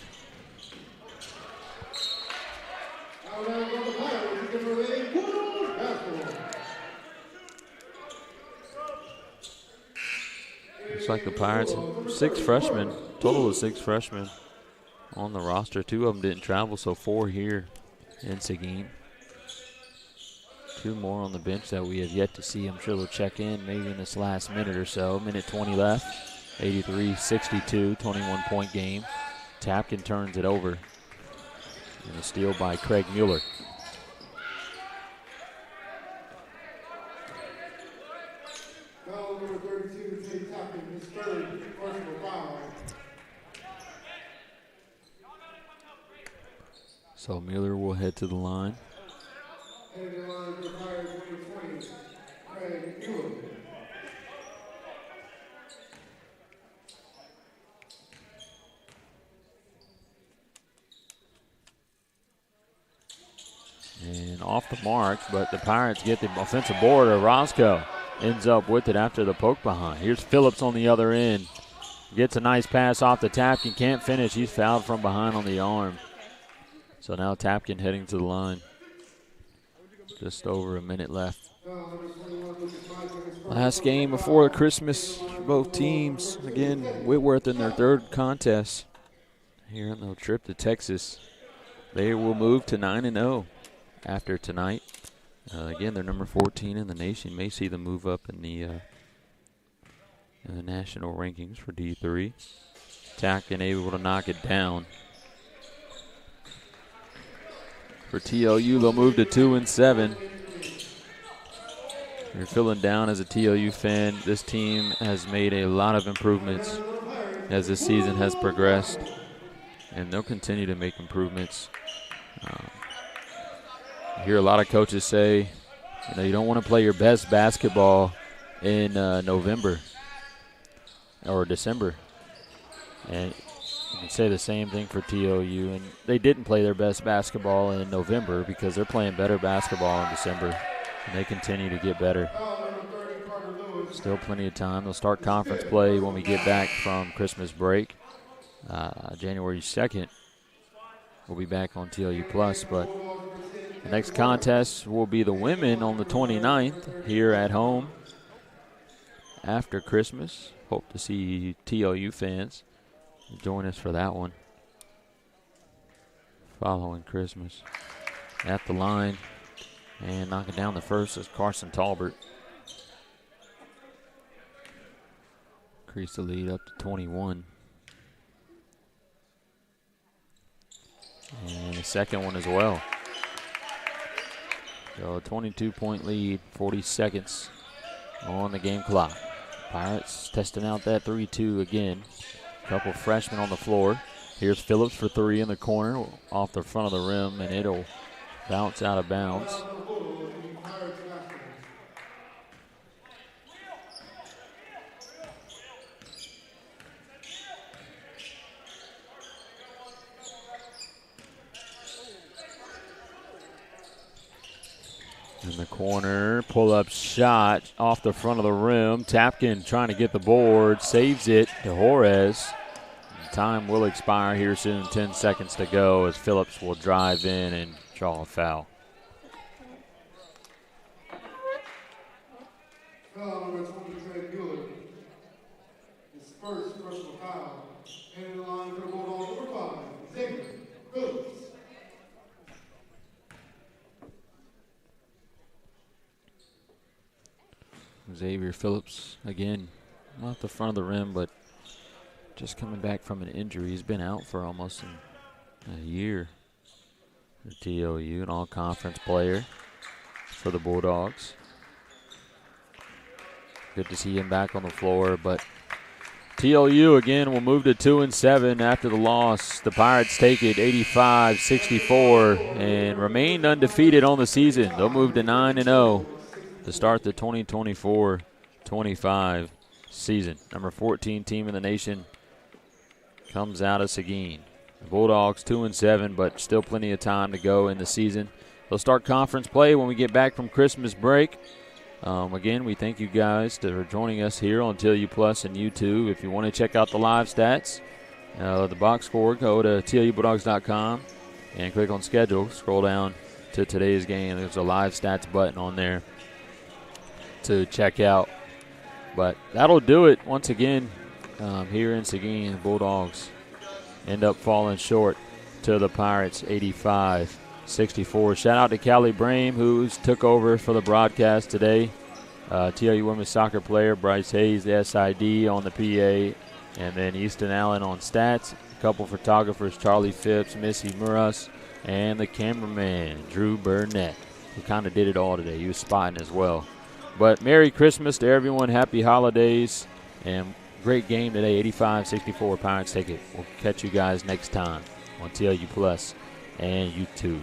[SPEAKER 1] Looks like the Pirates, 6 freshmen, total of 6 freshmen on the roster. 2 of them didn't travel, so 4 here in Seguin. 2 more on the bench that we have yet to see. I'm sure they'll check in maybe in this last minute or so. Minute 20 left, 83-62, 21-point game. Tapkin turns it over. And a steal by Craig Mueller. So Mueller will head to the line. off the mark, but the Pirates get the offensive board. Roscoe ends up with it after the poke behind. Here's Phillips on the other end. Gets a nice pass off to Tapkin. Can't finish. He's fouled from behind on the arm. So now Tapkin heading to the line. Just over a minute left. Last game before Christmas for both teams. Again, Whitworth in their third contest here on the trip to Texas. They will move to 9-0 after tonight. Again, they're number 14 in the nation. May see them move up in the national rankings for D3. Tapkin able to knock it down. For TLU, they'll move to 2-7. If you're feeling down as a TLU fan, this team has made a lot of improvements as this season has progressed, and they'll continue to make improvements. I hear a lot of coaches say, you don't want to play your best basketball in November or December. And you can say the same thing for TLU. And they didn't play their best basketball in November because they're playing better basketball in December. And they continue to get better. Still plenty of time. They'll start conference play when we get back from Christmas break. January 2nd, we'll be back on TLU Plus. But the next contest will be the women on the 29th here at home after Christmas. Hope to see TLU fans join us for that one following Christmas. At the line and knocking down the first is Carson Talbert. Increase the lead up to 21. And the second one as well. So a 22-point lead, 40 seconds on the game clock. Pirates testing out that 3-2 again. Couple freshmen on the floor. Here's Phillips for three in the corner, off the front of the rim, and it'll bounce out of bounds. In the corner, pull-up shot off the front of the rim. Tapkin trying to get the board, saves it to Juarez. Time will expire here soon, 10 seconds to go as Phillips will drive in and draw a foul.
[SPEAKER 13] Foul number 20, Mueller. His first personal foul. And in the line for the Bulldogs, number 5, Xavier Phillips.
[SPEAKER 1] Xavier Phillips, again, off the front of the rim, but just coming back from an injury. He's been out for almost a year for TLU, an all-conference player for the Bulldogs. Good to see him back on the floor, but TLU, again, will move to 2-7 after the loss. The Pirates take it 85-64 and remained undefeated on the season. They'll move to 9-0. To start the 2024-25 season. Number 14 team in the nation comes out of Seguin. The Bulldogs 2-7, but still plenty of time to go in the season. They'll start conference play when we get back from Christmas break. Again, we thank you guys for joining us here on TLU Plus and YouTube. If you want to check out the live stats, the box score, go to TLUBulldogs.com and click on schedule. Scroll down to today's game. There's a live stats button on there to check out. But that'll do it once again here in Seguin. The Bulldogs end up falling short to the Pirates 85-64. Shout out to Callie Brame, who's took over for the broadcast today. TLU women's soccer player Bryce Hayes, the SID on the PA, and then Easton Allen on stats. A couple photographers, Charlie Phipps, Missy Muras, and the cameraman Drew Burnett, who kind of did it all today. He was spotting as well. But Merry Christmas to everyone. Happy holidays. And great game today. 85-64 Pirates take it. We'll catch you guys next time on TLU Plus and YouTube.